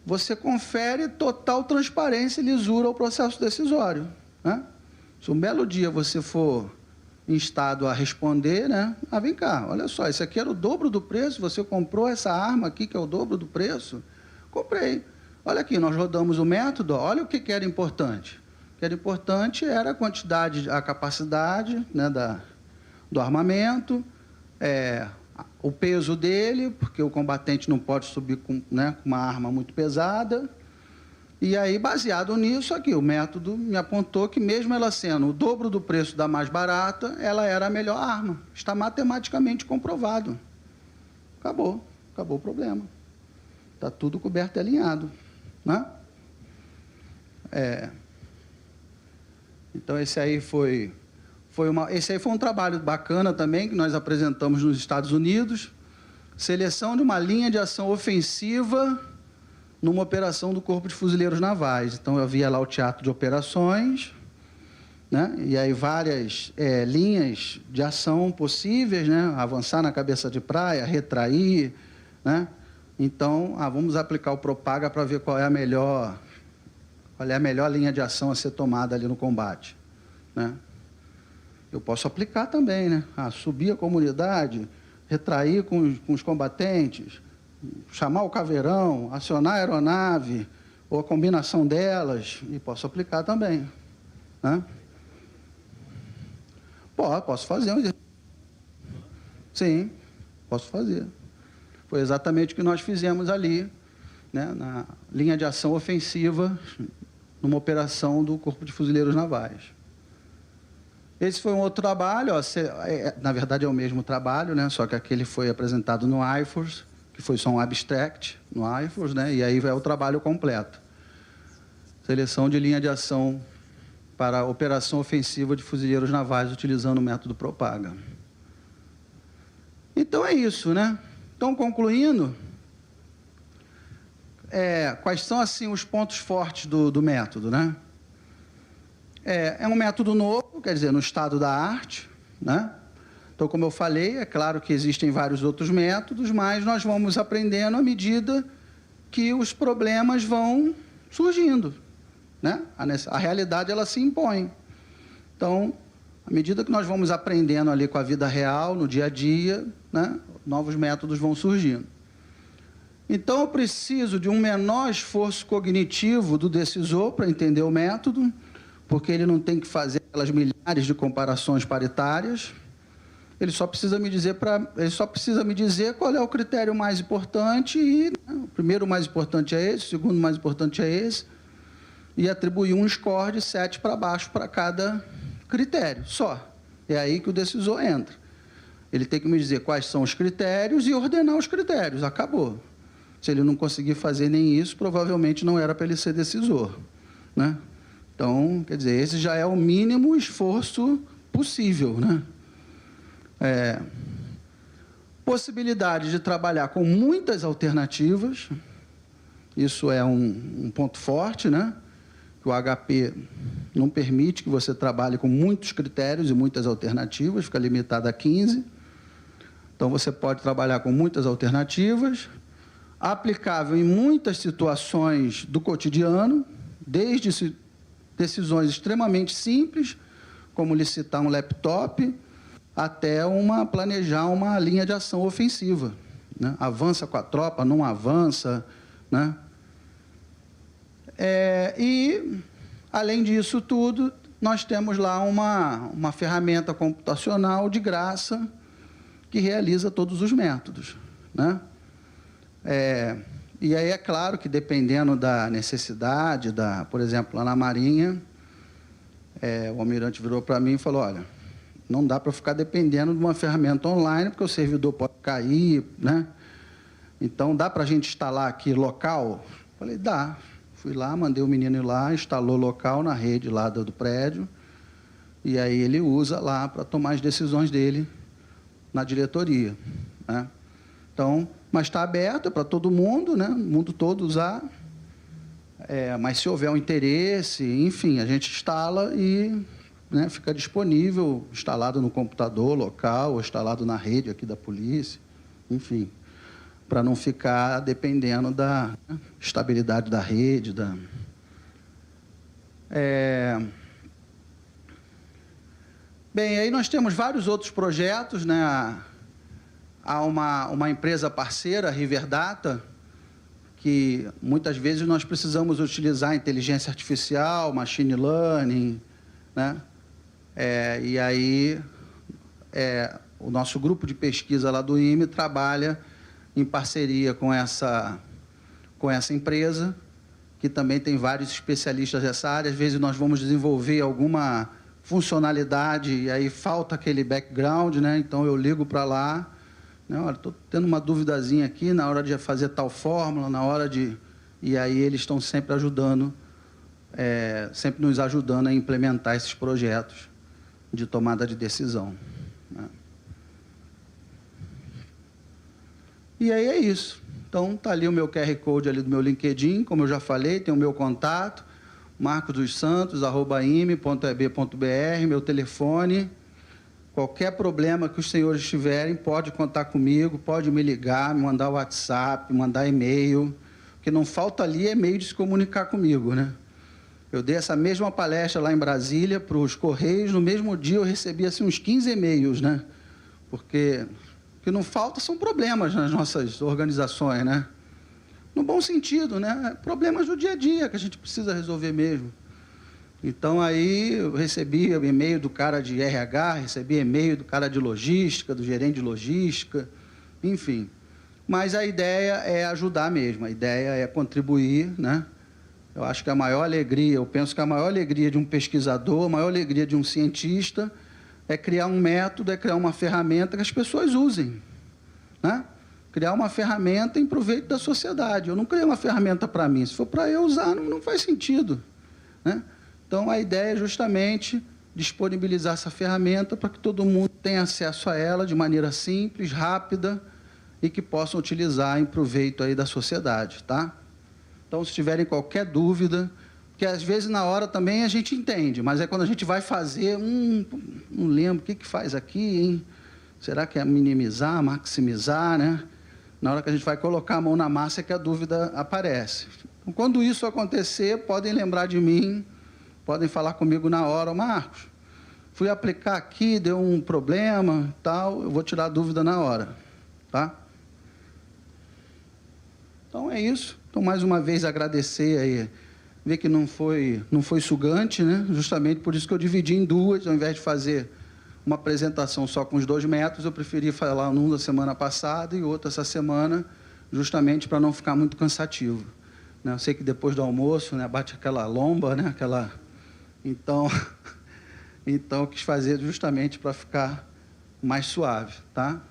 [SPEAKER 3] você confere total transparência e lisura ao processo decisório, né? Se um belo dia você for instado a responder, né? Ah, vem cá, olha só, isso aqui era o dobro do preço, você comprou essa arma aqui que é o dobro do preço? Comprei. Olha aqui, nós rodamos o método, olha o que era importante. O que era importante era a quantidade, a capacidade, né, do armamento, o peso dele, porque o combatente não pode subir com, né, com uma arma muito pesada. E aí, baseado nisso aqui, o método me apontou que, mesmo ela sendo o dobro do preço da mais barata, ela era a melhor arma. Está matematicamente comprovado. Acabou o problema. Está tudo coberto e alinhado. Né? Então, esse aí foi um trabalho bacana também, que nós apresentamos nos Estados Unidos. Seleção de uma linha de ação ofensiva numa operação do Corpo de Fuzileiros Navais. Então, havia lá o teatro de operações, né? E aí várias linhas de ação possíveis, né? Avançar na cabeça de praia, retrair, né? Então, vamos aplicar o Propaga para ver qual é a melhor linha de ação a ser tomada ali no combate, né? Eu posso aplicar também, né? Subir a comunidade, retrair com os combatentes, chamar o caveirão, acionar a aeronave, ou a combinação delas, e posso aplicar também. Né? Posso fazer um exercício. Sim, posso fazer. Foi exatamente o que nós fizemos ali, né, na linha de ação ofensiva, numa operação do Corpo de Fuzileiros Navais. Esse foi um outro trabalho, na verdade é o mesmo trabalho, né, só que aquele foi apresentado no IFORS, que foi só um abstract no IFORS, né? E aí vai o trabalho completo. Seleção de linha de ação para a operação ofensiva de fuzileiros navais utilizando o método Propaga. Então é isso, né? Então, concluindo, quais são assim os pontos fortes do método, né? É um método novo, quer dizer, no estado da arte, né? Então, como eu falei, é claro que existem vários outros métodos, mas nós vamos aprendendo à medida que os problemas vão surgindo, né? A realidade, ela se impõe. Então, à medida que nós vamos aprendendo ali com a vida real, no dia a dia, né, novos métodos vão surgindo. Então, eu preciso de um menor esforço cognitivo do decisor para entender o método, porque ele não tem que fazer aquelas milhares de comparações paritárias. Ele só precisa me dizer qual é o critério mais importante e, né, o primeiro mais importante é esse, o segundo mais importante é esse, e atribuir um score de 7 para baixo para cada critério, só. É aí que o decisor entra. Ele tem que me dizer quais são os critérios e ordenar os critérios, acabou. Se ele não conseguir fazer nem isso, provavelmente não era para ele ser decisor, né? Então, quer dizer, esse já é o mínimo esforço possível, né? Possibilidade de trabalhar com muitas alternativas, isso é um ponto forte, né? Que o HP não permite que você trabalhe com muitos critérios e muitas alternativas, fica limitado a 15. Então, você pode trabalhar com muitas alternativas, aplicável em muitas situações do cotidiano, desde decisões extremamente simples, como licitar um laptop, até planejar uma linha de ação ofensiva, né? Avança com a tropa, não avança, né? E, além disso tudo, nós temos lá uma ferramenta computacional de graça que realiza todos os métodos, né? E aí é claro que, dependendo da necessidade, por exemplo, lá na Marinha, o almirante virou para mim e falou, olha, não dá para ficar dependendo de uma ferramenta online, porque o servidor pode cair, né? Então, dá para a gente instalar aqui local? Falei, dá. Fui lá, mandei o menino ir lá, instalou local na rede lá do prédio, e aí ele usa lá para tomar as decisões dele na diretoria, né? Então, mas está aberto para todo mundo, né? O mundo todo usar. Mas se houver um interesse, enfim, a gente instala e, né, fica disponível, instalado no computador local, ou instalado na rede aqui da polícia, enfim, para não ficar dependendo da estabilidade da rede. Bem, aí nós temos vários outros projetos, né? Há uma empresa parceira, a Riverdata, que muitas vezes nós precisamos utilizar inteligência artificial, machine learning, né? E aí o nosso grupo de pesquisa lá do IME trabalha em parceria com essa empresa, que também tem vários especialistas dessa área. Às vezes nós vamos desenvolver alguma funcionalidade e aí falta aquele background, né? Então eu ligo para lá, né? Olha, estou tendo uma duvidazinha aqui na hora de fazer tal fórmula, na hora de... E aí eles estão sempre ajudando, sempre nos ajudando a implementar esses projetos de tomada de decisão, né? E aí é isso. Então, está ali o meu QR Code ali do meu LinkedIn, como eu já falei, tem o meu contato, marcosdossantos@ime.eb.br, meu telefone. Qualquer problema que os senhores tiverem, pode contar comigo, pode me ligar, me mandar WhatsApp, mandar e-mail. O que não falta ali é meio de se comunicar comigo, né? Eu dei essa mesma palestra lá em Brasília para os Correios, no mesmo dia eu recebi assim, uns 15 e-mails, né? Porque o que não falta são problemas nas nossas organizações, né? No bom sentido, né? Problemas do dia a dia que a gente precisa resolver mesmo. Então, aí, eu recebi e-mail do cara de RH, recebi e-mail do cara de logística, do gerente de logística, enfim. Mas a ideia é ajudar mesmo, a ideia é contribuir, né? Eu acho que a maior alegria, eu penso que a maior alegria de um pesquisador, a maior alegria de um cientista é criar um método, é criar uma ferramenta que as pessoas usem, né? Criar uma ferramenta em proveito da sociedade. Eu não criei uma ferramenta para mim, se for para eu usar, não faz sentido, né? Então, a ideia é justamente disponibilizar essa ferramenta para que todo mundo tenha acesso a ela de maneira simples, rápida e que possam utilizar em proveito aí da sociedade, tá? Então, se tiverem qualquer dúvida, porque às vezes na hora também a gente entende, mas é quando a gente vai fazer, não lembro, o que faz aqui, hein? Será que é minimizar, maximizar, né? Na hora que a gente vai colocar a mão na massa é que a dúvida aparece. Então, quando isso acontecer, podem lembrar de mim, podem falar comigo na hora, Marcos, fui aplicar aqui, deu um problema, tal, eu vou tirar a dúvida na hora, tá? Então, é isso. Então, mais uma vez, agradecer aí, ver que não foi sugante, né? Justamente por isso que eu dividi em duas, ao invés de fazer uma apresentação só com os 2 métodos, eu preferi falar um da semana passada e outro essa semana, justamente para não ficar muito cansativo, né? Eu sei que depois do almoço, né, bate aquela lomba, né? Então, eu quis fazer justamente para ficar mais suave, tá?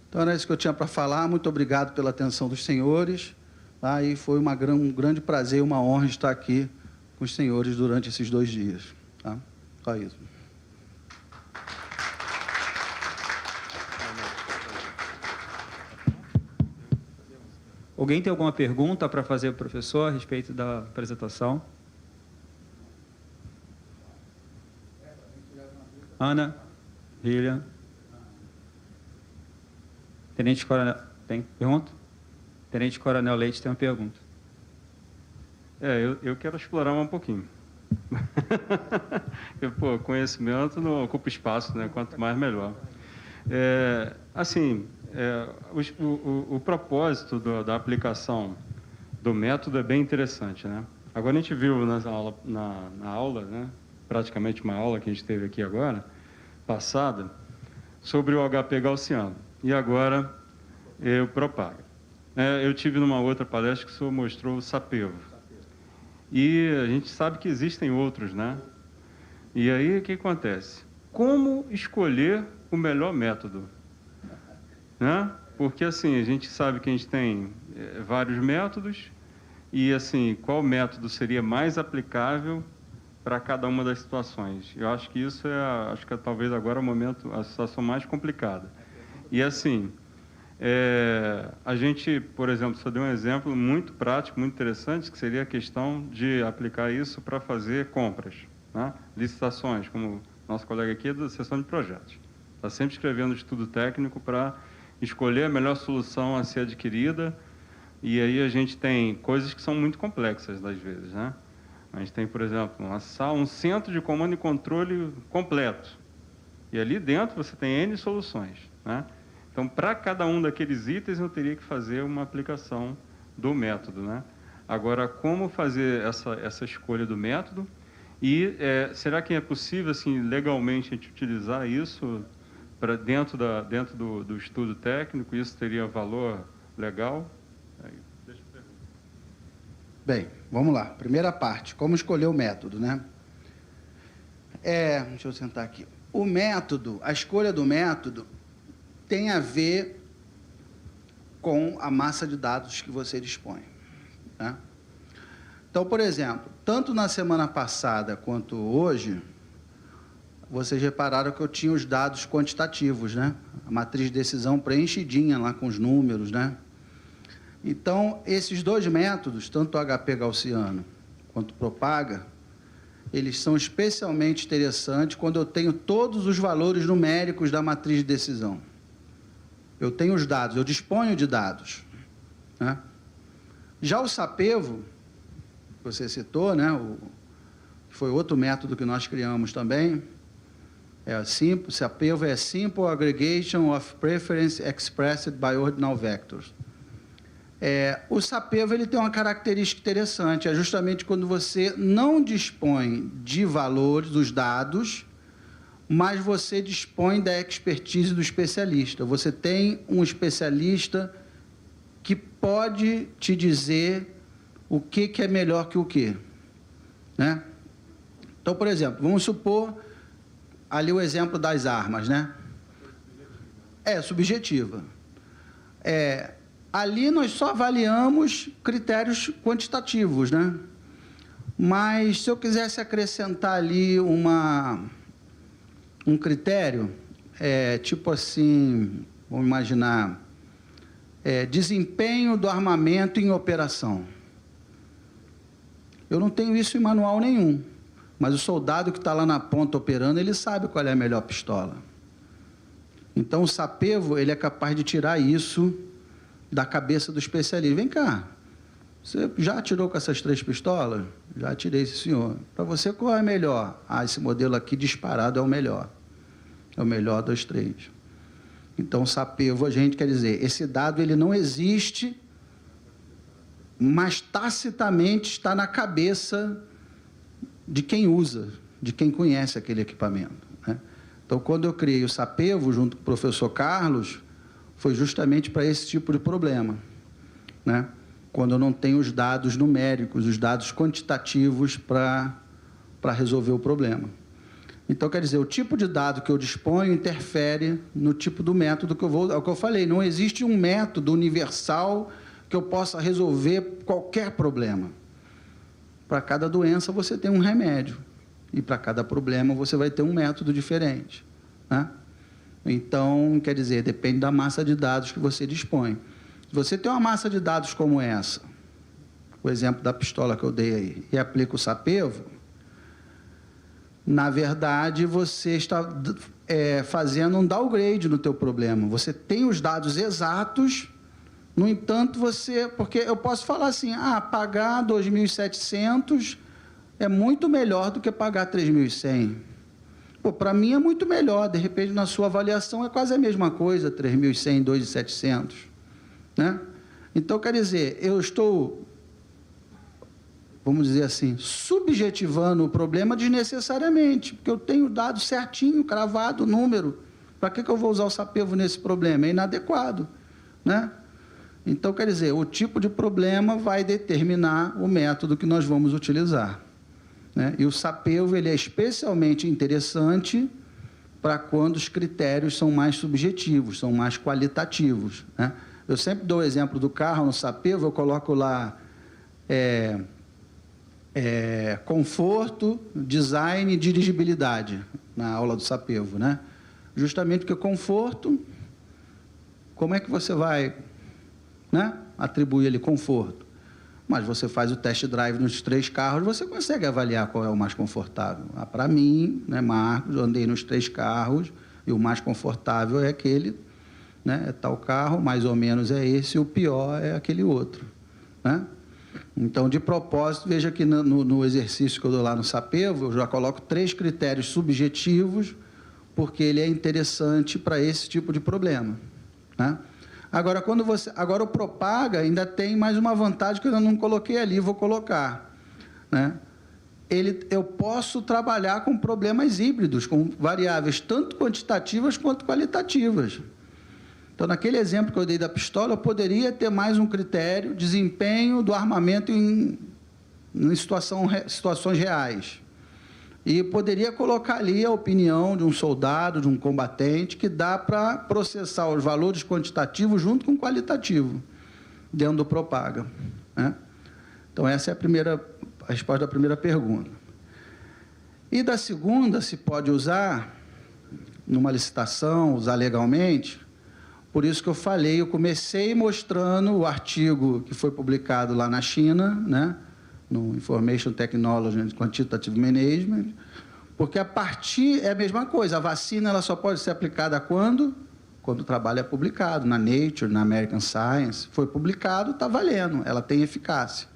[SPEAKER 3] Então, era isso que eu tinha para falar. Muito obrigado pela atenção dos senhores, tá? E foi um grande prazer e uma honra estar aqui com os senhores durante esses 2 dias, tá? Só isso.
[SPEAKER 2] Alguém tem alguma pergunta para fazer para o professor a respeito da apresentação? Ana, Lilian. Tenente Coronel, tem pergunta? Tenente Coronel Leite tem uma pergunta.
[SPEAKER 4] Eu quero explorar um pouquinho. Conhecimento não ocupa espaço, né? Quanto mais, melhor. O propósito da aplicação do método é bem interessante, né? Agora, a gente viu na aula, né? Praticamente uma aula que a gente teve aqui agora, passada, sobre o HP gaussiano. E agora, o Propaga. Eu tive numa outra palestra que o senhor mostrou o Sapevo. E a gente sabe que existem outros, né? E aí, o que acontece? Como escolher o melhor método? Né? Porque, assim, a gente sabe que a gente tem vários métodos e, assim, qual método seria mais aplicável para cada uma das situações. Eu acho que isso acho que talvez agora o momento, a situação mais complicada. E, assim, a gente, por exemplo, só deu um exemplo muito prático, muito interessante, que seria a questão de aplicar isso para fazer compras, né? Licitações, como nosso colega aqui é da seção de projetos. Está sempre escrevendo estudo técnico para escolher a melhor solução a ser adquirida, e aí a gente tem coisas que são muito complexas, às vezes, né? A gente tem, por exemplo, um centro de comando e controle completo. E ali dentro você tem N soluções, né? Então, para cada um daqueles itens, eu teria que fazer uma aplicação do método, né? Agora, como fazer essa escolha do método? E será que é possível, assim, legalmente, a gente utilizar isso para dentro do estudo técnico? Isso teria valor legal? Aí, deixa eu perguntar.
[SPEAKER 3] Bem, vamos lá. Primeira parte, como escolher o método, né? Deixa eu sentar aqui. O método, a escolha do método tem a ver com a massa de dados que você dispõe, né? Então, por exemplo, tanto na semana passada quanto hoje, vocês repararam que eu tinha os dados quantitativos, né? A matriz de decisão preenchidinha lá com os números, né? Então, esses dois métodos, tanto o HP gaussiano quanto o Propaga, eles são especialmente interessantes quando eu tenho todos os valores numéricos da matriz de decisão. Eu tenho os dados, eu disponho de dados, né? Já o Sapevo, que você citou, né? Foi outro método que nós criamos também. Sapevo é Simple Aggregation of Preference Expressed by Ordinal Vectors. O Sapevo ele tem uma característica interessante, é justamente quando você não dispõe de valores dos dados, mas você dispõe da expertise do especialista. Você tem um especialista que pode te dizer o que é melhor que o quê, né? Então, por exemplo, vamos supor ali o exemplo das armas, né? Subjetiva. Ali nós só avaliamos critérios quantitativos, né? Mas se eu quisesse acrescentar ali um critério, tipo assim, vamos imaginar, desempenho do armamento em operação. Eu não tenho isso em manual nenhum, mas o soldado que está lá na ponta operando, ele sabe qual é a melhor pistola. Então, o Sapevo, ele é capaz de tirar isso da cabeça do especialista. Vem cá, você já atirou com essas 3 pistolas? Já atirei, senhor. Para você, qual é melhor? Esse modelo aqui disparado é o melhor. É o melhor dos 3. Então, o Sapevo, a gente quer dizer, esse dado ele não existe, mas tacitamente está na cabeça de quem usa, de quem conhece aquele equipamento, né? Então, quando eu criei o Sapevo, junto com o professor Carlos, foi justamente para esse tipo de problema, né? Quando eu não tenho os dados numéricos, os dados quantitativos para resolver o problema. Então, quer dizer, o tipo de dado que eu disponho interfere no tipo do método que eu vou... É o que eu falei, não existe um método universal que eu possa resolver qualquer problema. Para cada doença, você tem um remédio. E para cada problema, você vai ter um método diferente, né? Então, quer dizer, depende da massa de dados que você dispõe. Se você tem uma massa de dados como essa, o exemplo da pistola que eu dei aí, e aplica o Sapevo, na verdade, você está fazendo um downgrade no teu problema. Você tem os dados exatos, no entanto, porque eu posso falar assim, pagar 2.700 é muito melhor do que pagar 3.100. Para mim é muito melhor, de repente, na sua avaliação, é quase a mesma coisa, 3.100, 2.700, né? Então, quer dizer, eu estou, vamos dizer assim, subjetivando o problema desnecessariamente, porque eu tenho o dado certinho, cravado, o número. Para que eu vou usar o Sapevo nesse problema? É inadequado, né? Então, quer dizer, o tipo de problema vai determinar o método que nós vamos utilizar, né? E o Sapevo ele é especialmente interessante para quando os critérios são mais subjetivos, são mais qualitativos, né? Eu sempre dou o exemplo do carro no Sapevo, eu coloco lá conforto, design e dirigibilidade na aula do Sapevo, né? Justamente porque conforto, como é que você vai, né, atribuir ali conforto? Mas você faz o test drive nos 3 carros, você consegue avaliar qual é o mais confortável. Para mim, né, Marcos, eu andei nos 3 carros e o mais confortável é aquele, né, é tal carro, mais ou menos é esse, e o pior é aquele outro, né? Então, de propósito, veja que no exercício que eu dou lá no Sapevo, eu já coloco 3 critérios subjetivos porque ele é interessante para esse tipo de problema, né? Agora, agora o Propaga ainda tem mais uma vantagem que eu não coloquei ali, vou colocar, né? Eu posso trabalhar com problemas híbridos, com variáveis tanto quantitativas quanto qualitativas. Então, naquele exemplo que eu dei da pistola, eu poderia ter mais um critério, desempenho do armamento em situações reais. E poderia colocar ali a opinião de um soldado, de um combatente, que dá para processar os valores quantitativos junto com o qualitativo, dentro do Propaga, né? Então, essa é a resposta da primeira pergunta. E da segunda, se pode usar numa licitação, usar legalmente, por isso que eu falei, eu comecei mostrando o artigo que foi publicado lá na China, né, no Information Technology and Quantitative Management, porque é a mesma coisa, a vacina ela só pode ser aplicada quando o trabalho é publicado, na Nature, na American Science, foi publicado, está valendo, ela tem eficácia.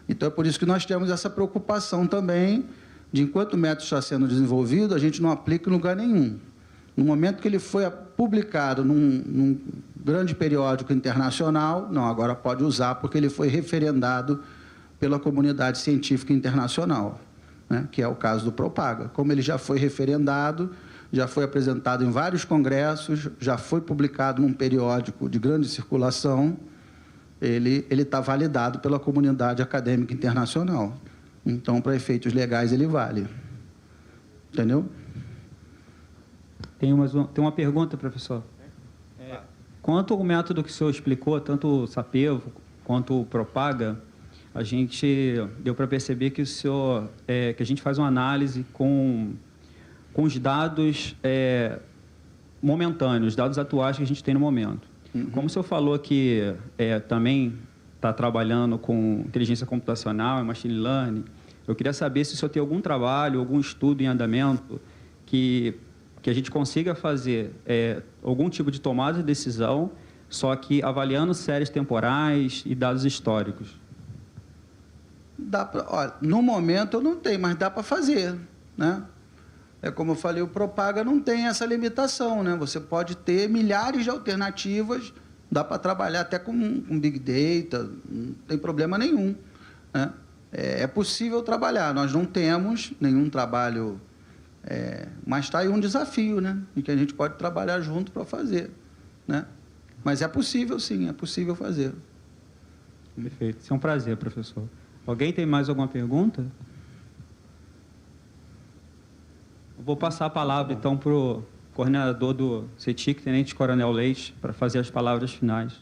[SPEAKER 3] Então, é por isso que nós temos essa preocupação também de, enquanto o método está sendo desenvolvido, a gente não aplica em lugar nenhum. No momento que ele foi publicado num grande periódico internacional, não, agora pode usar, porque ele foi referendado pela comunidade científica internacional, né, que é o caso do Propaga. Como ele já foi referendado, já foi apresentado em vários congressos, já foi publicado num periódico de grande circulação, ele está validado pela comunidade acadêmica internacional. Então, para efeitos legais, ele vale. Entendeu?
[SPEAKER 2] Tem uma pergunta, professor. Quanto ao método que o senhor explicou, tanto o Sapevo quanto o Propaga, a gente deu para perceber que que a gente faz uma análise com os dados momentâneos, dados atuais que a gente tem no momento. Uhum. Como o senhor falou que também está trabalhando com inteligência computacional e machine learning, eu queria saber se o senhor tem algum trabalho, algum estudo em andamento que a gente consiga fazer algum tipo de tomada de decisão, só que avaliando séries temporais e dados históricos.
[SPEAKER 3] Olha, no momento eu não tenho, mas dá para fazer, né? É como eu falei, o Propaga não tem essa limitação, né? Você pode ter milhares de alternativas, dá para trabalhar até com Big Data, não tem problema nenhum, né? É possível trabalhar, nós não temos nenhum trabalho, mas está aí um desafio, né? Em que a gente pode trabalhar junto para fazer, né? Mas é possível, sim, é possível fazer.
[SPEAKER 2] Perfeito, isso é um prazer, professor. Alguém tem mais alguma pergunta? Eu vou passar a palavra, então, para o coordenador do CETIC, Tenente Coronel Leite, para fazer as palavras finais.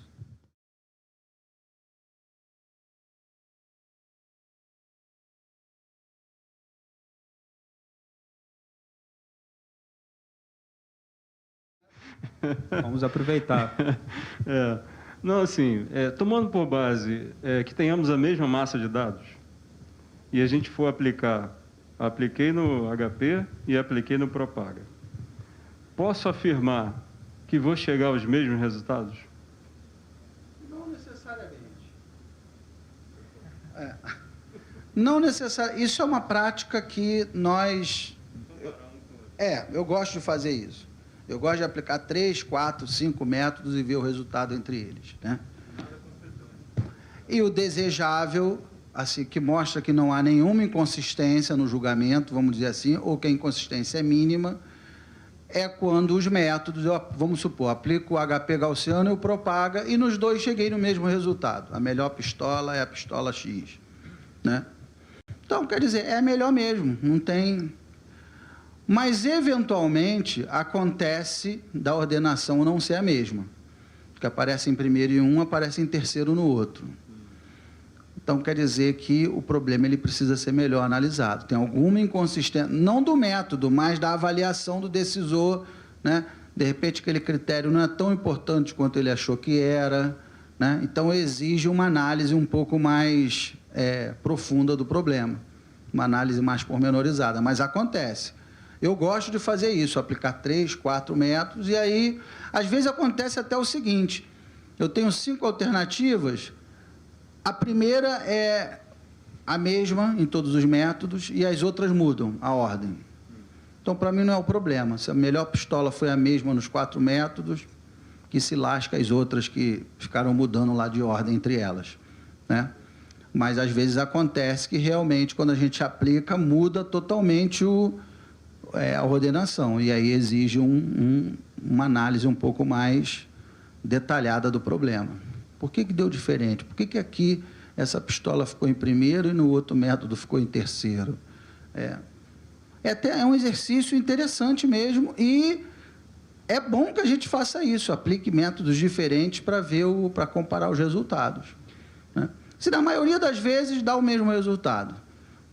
[SPEAKER 2] Vamos aproveitar.
[SPEAKER 4] Não, assim, tomando por base que tenhamos a mesma massa de dados e a gente for apliquei no HP e apliquei no Propaga, posso afirmar que vou chegar aos mesmos resultados?
[SPEAKER 3] Não necessariamente. Não necessariamente. Isso é uma prática que nós... eu gosto de fazer isso. Eu gosto de aplicar 3, 4, 5 métodos e ver o resultado entre eles, né? E o desejável, assim, que mostra que não há nenhuma inconsistência no julgamento, vamos dizer assim, ou que a inconsistência é mínima, é quando os métodos, vamos supor, aplico o HP Gaussiano e o Propaga, e nos dois cheguei no mesmo resultado. A melhor pistola é a pistola X, né? Então, quer dizer, é melhor mesmo, não tem... Mas, eventualmente, acontece da ordenação não ser a mesma. Que aparece em primeiro em um, aparece em terceiro no outro. Então, quer dizer que o problema ele precisa ser melhor analisado. Tem alguma inconsistência, não do método, mas da avaliação do decisor, né? De repente, aquele critério não é tão importante quanto ele achou que era, né? Então, exige uma análise um pouco mais profunda do problema. Uma análise mais pormenorizada, mas acontece. Eu gosto de fazer isso, aplicar 3, 4 métodos, e aí, às vezes, acontece até o seguinte, eu tenho 5 alternativas, a primeira é a mesma em todos os métodos, e as outras mudam a ordem. Então, Então, para mim, não é o problema. Se a melhor pistola foi a mesma nos 4 métodos, que se lasca as outras que ficaram mudando lá de ordem entre elas, né? Mas, às vezes, acontece que, realmente, quando a gente aplica, muda totalmente a ordenação. E aí exige uma análise um pouco mais detalhada do problema. Por que deu diferente? Por que aqui essa pistola ficou em primeiro e no outro método ficou em terceiro? É um exercício interessante mesmo, e é bom que a gente faça isso, aplique métodos diferentes para comparar os resultados, né? Se na maioria das vezes dá o mesmo resultado,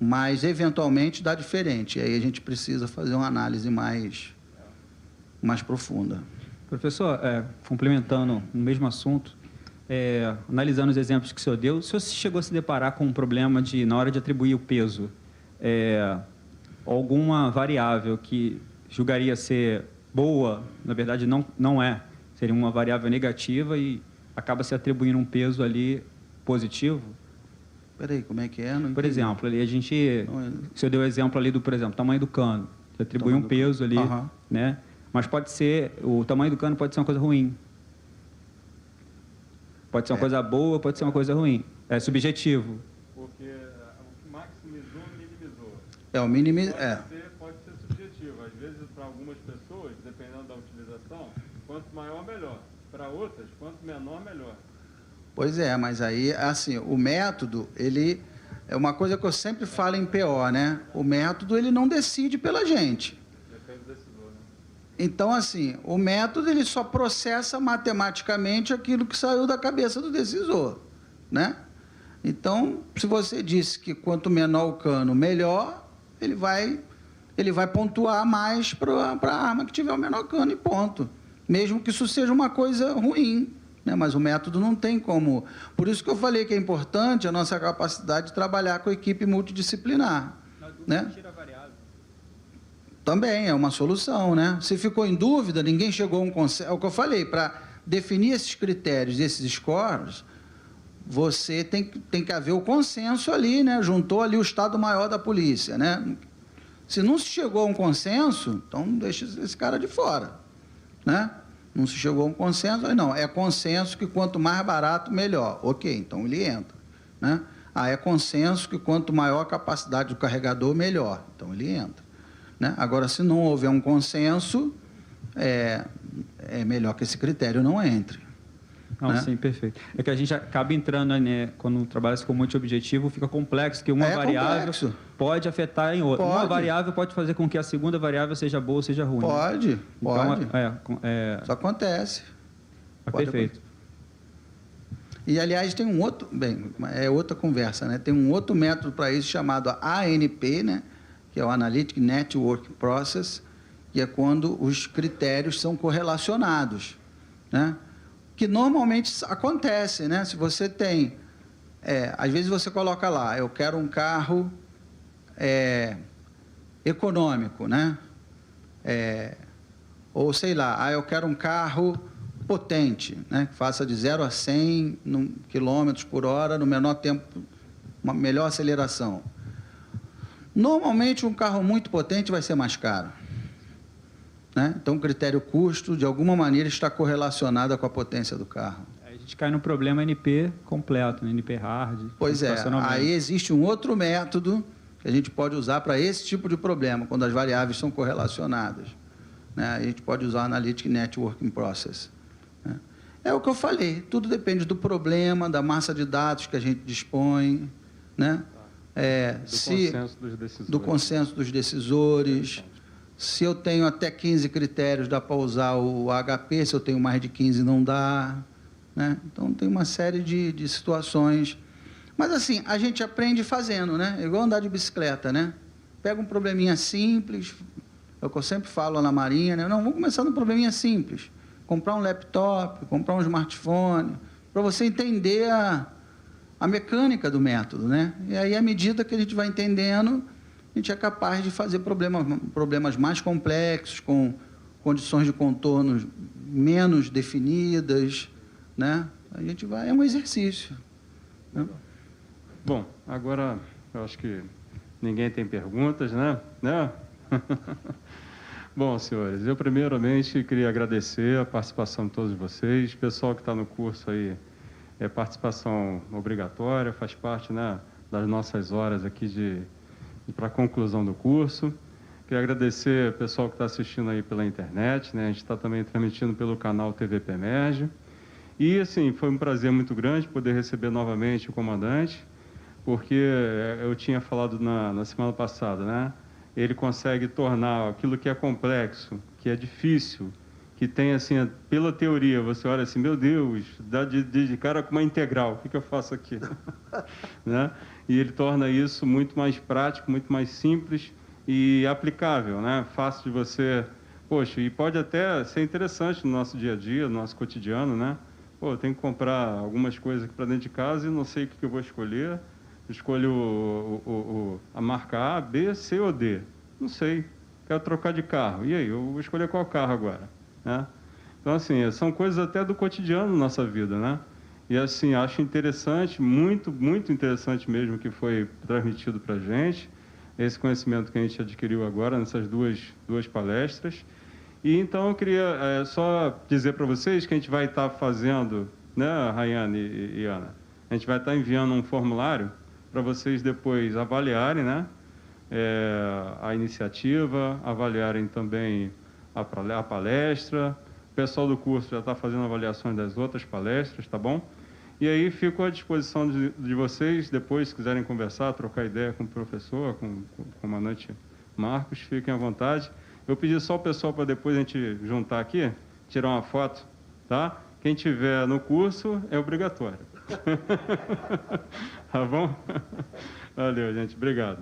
[SPEAKER 3] mas eventualmente dá diferente. Aí a gente precisa fazer uma análise mais profunda.
[SPEAKER 2] Professor, complementando o mesmo assunto, analisando os exemplos que o senhor deu, o senhor chegou a se deparar com um problema na hora de atribuir o peso, alguma variável que julgaria ser boa, na verdade não é, seria uma variável negativa e acaba se atribuindo um peso ali positivo?
[SPEAKER 3] Peraí, como é que é?
[SPEAKER 2] Por exemplo, ali o senhor deu o exemplo ali por exemplo, tamanho do cano. Você atribui um peso ali, né? Mas o tamanho do cano pode ser uma coisa ruim. Pode ser uma coisa boa, pode ser uma coisa ruim. É subjetivo.
[SPEAKER 4] Porque o que maximizou, minimizou.
[SPEAKER 3] Pode
[SPEAKER 4] ser subjetivo. Às vezes, para algumas pessoas, dependendo da utilização, quanto maior, melhor. Para outras, quanto menor, melhor.
[SPEAKER 3] Pois é, mas aí, assim, o método, ele é uma coisa que eu sempre falo em PO, né? O método, ele não decide pela gente.
[SPEAKER 4] Depende do decisor, né?
[SPEAKER 3] Então, assim, o método, ele só processa matematicamente aquilo que saiu da cabeça do decisor, né? Então, se você disse que quanto menor o cano, melhor, ele vai pontuar mais para a arma que tiver o menor cano e ponto. Mesmo que isso seja uma coisa ruim, né? Mas o método não tem como. Por isso que eu falei que é importante a nossa capacidade de trabalhar com a equipe multidisciplinar, né?
[SPEAKER 2] Tira a variável.
[SPEAKER 3] Também é uma solução, né? Se ficou em dúvida, ninguém chegou a um consenso. É o que eu falei, para definir esses critérios, esses scores, você tem que haver o consenso ali, né? Juntou ali o Estado-Maior da polícia, né? Se não se chegou a um consenso, então deixa esse cara de fora, né? Não se chegou a um consenso, aí não, é consenso que quanto mais barato, melhor. Ok, então ele entra, né? É consenso que quanto maior a capacidade do carregador, melhor. Então ele entra, né? Agora, se não houver um consenso, é melhor que esse critério não entre.
[SPEAKER 2] Não,
[SPEAKER 3] né?
[SPEAKER 2] sim, perfeito. É que a gente acaba entrando, né, quando trabalha com multi-objetivo, fica complexo, que uma variável pode afetar em outra. Uma variável pode fazer com que a segunda variável seja boa ou seja ruim.
[SPEAKER 3] Pode.
[SPEAKER 2] Isso
[SPEAKER 3] acontece.
[SPEAKER 2] Perfeito.
[SPEAKER 3] E, aliás, tem um outro... Bem, é outra conversa, né? Tem um outro método para isso chamado ANP, né? Que é o Analytic Network Process, que é quando os critérios são correlacionados, né? Que normalmente acontece, né? Se você tem... às vezes você coloca lá, eu quero um carro econômico, né? Ou, sei lá, eu quero um carro potente, né? Que faça de 0 a 100 km por hora no menor tempo, uma melhor aceleração. Normalmente, um carro muito potente vai ser mais caro, né? Então, o critério custo, de alguma maneira, está correlacionado com a potência do carro.
[SPEAKER 2] A gente cai no problema NP completo, né? NP hard.
[SPEAKER 3] Pois é, aí existe um outro método que a gente pode usar para esse tipo de problema, quando as variáveis são correlacionadas, né? A gente pode usar o Analytic Networking Process, né? É o que eu falei, tudo depende do problema, da massa de dados que a gente dispõe, né? Do consenso dos decisores. Se eu tenho até 15 critérios, dá para usar o HP, se eu tenho mais de 15, não dá, né? Então, tem uma série de situações. Mas, assim, a gente aprende fazendo, né? É igual andar de bicicleta, né? Pega um probleminha simples, é o que eu sempre falo na Marinha, né? Não, vamos começar num probleminha simples. Comprar um laptop, comprar um smartphone, para você entender a mecânica do método, né? E aí, à medida que a gente vai entendendo, a gente é capaz de fazer problemas mais complexos, com condições de contorno menos definidas, né? A gente vai, é um exercício, né?
[SPEAKER 4] Bom, agora eu acho que ninguém tem perguntas, né? Bom, senhores, eu primeiramente queria agradecer a participação de todos vocês. Pessoal que está no curso aí, é participação obrigatória, faz parte, né, das nossas horas aqui para a conclusão do curso. Queria agradecer o pessoal que está assistindo aí pela internet, né? A gente está também transmitindo pelo canal TV PEMERGE. E, assim, foi um prazer muito grande poder receber novamente o comandante, porque eu tinha falado na semana passada, né? Ele consegue tornar aquilo que é complexo, que é difícil, que tem, assim, pela teoria, você olha assim, meu Deus, dá de cara com uma integral, o que eu faço aqui? Né? E ele torna isso muito mais prático, muito mais simples e aplicável, né? Fácil de você... Poxa, e pode até ser interessante no nosso dia a dia, no nosso cotidiano, né? Pô, eu tenho que comprar algumas coisas aqui para dentro de casa e não sei o que eu vou escolher. Escolho a marca A, B, C ou D. Não sei. Quero trocar de carro. E aí, eu vou escolher qual carro agora? Né? Então, assim, são coisas até do cotidiano da nossa vida, né? E, assim, acho interessante, muito, muito interessante mesmo que foi transmitido para a gente, esse conhecimento que a gente adquiriu agora nessas duas palestras. E, então, eu queria só dizer para vocês que a gente vai estar fazendo, né, Rayane e Ana? A gente vai estar enviando um formulário para vocês depois avaliarem, né, a iniciativa, avaliarem também a palestra. O pessoal do curso já está fazendo avaliações das outras palestras, tá bom? E aí fico à disposição de vocês, depois, se quiserem conversar, trocar ideia com o professor, com o comandante Marcos, fiquem à vontade. Eu pedi só o pessoal para depois a gente juntar aqui, tirar uma foto, tá? Quem tiver no curso é obrigatório. Tá bom? Valeu, gente. Obrigado.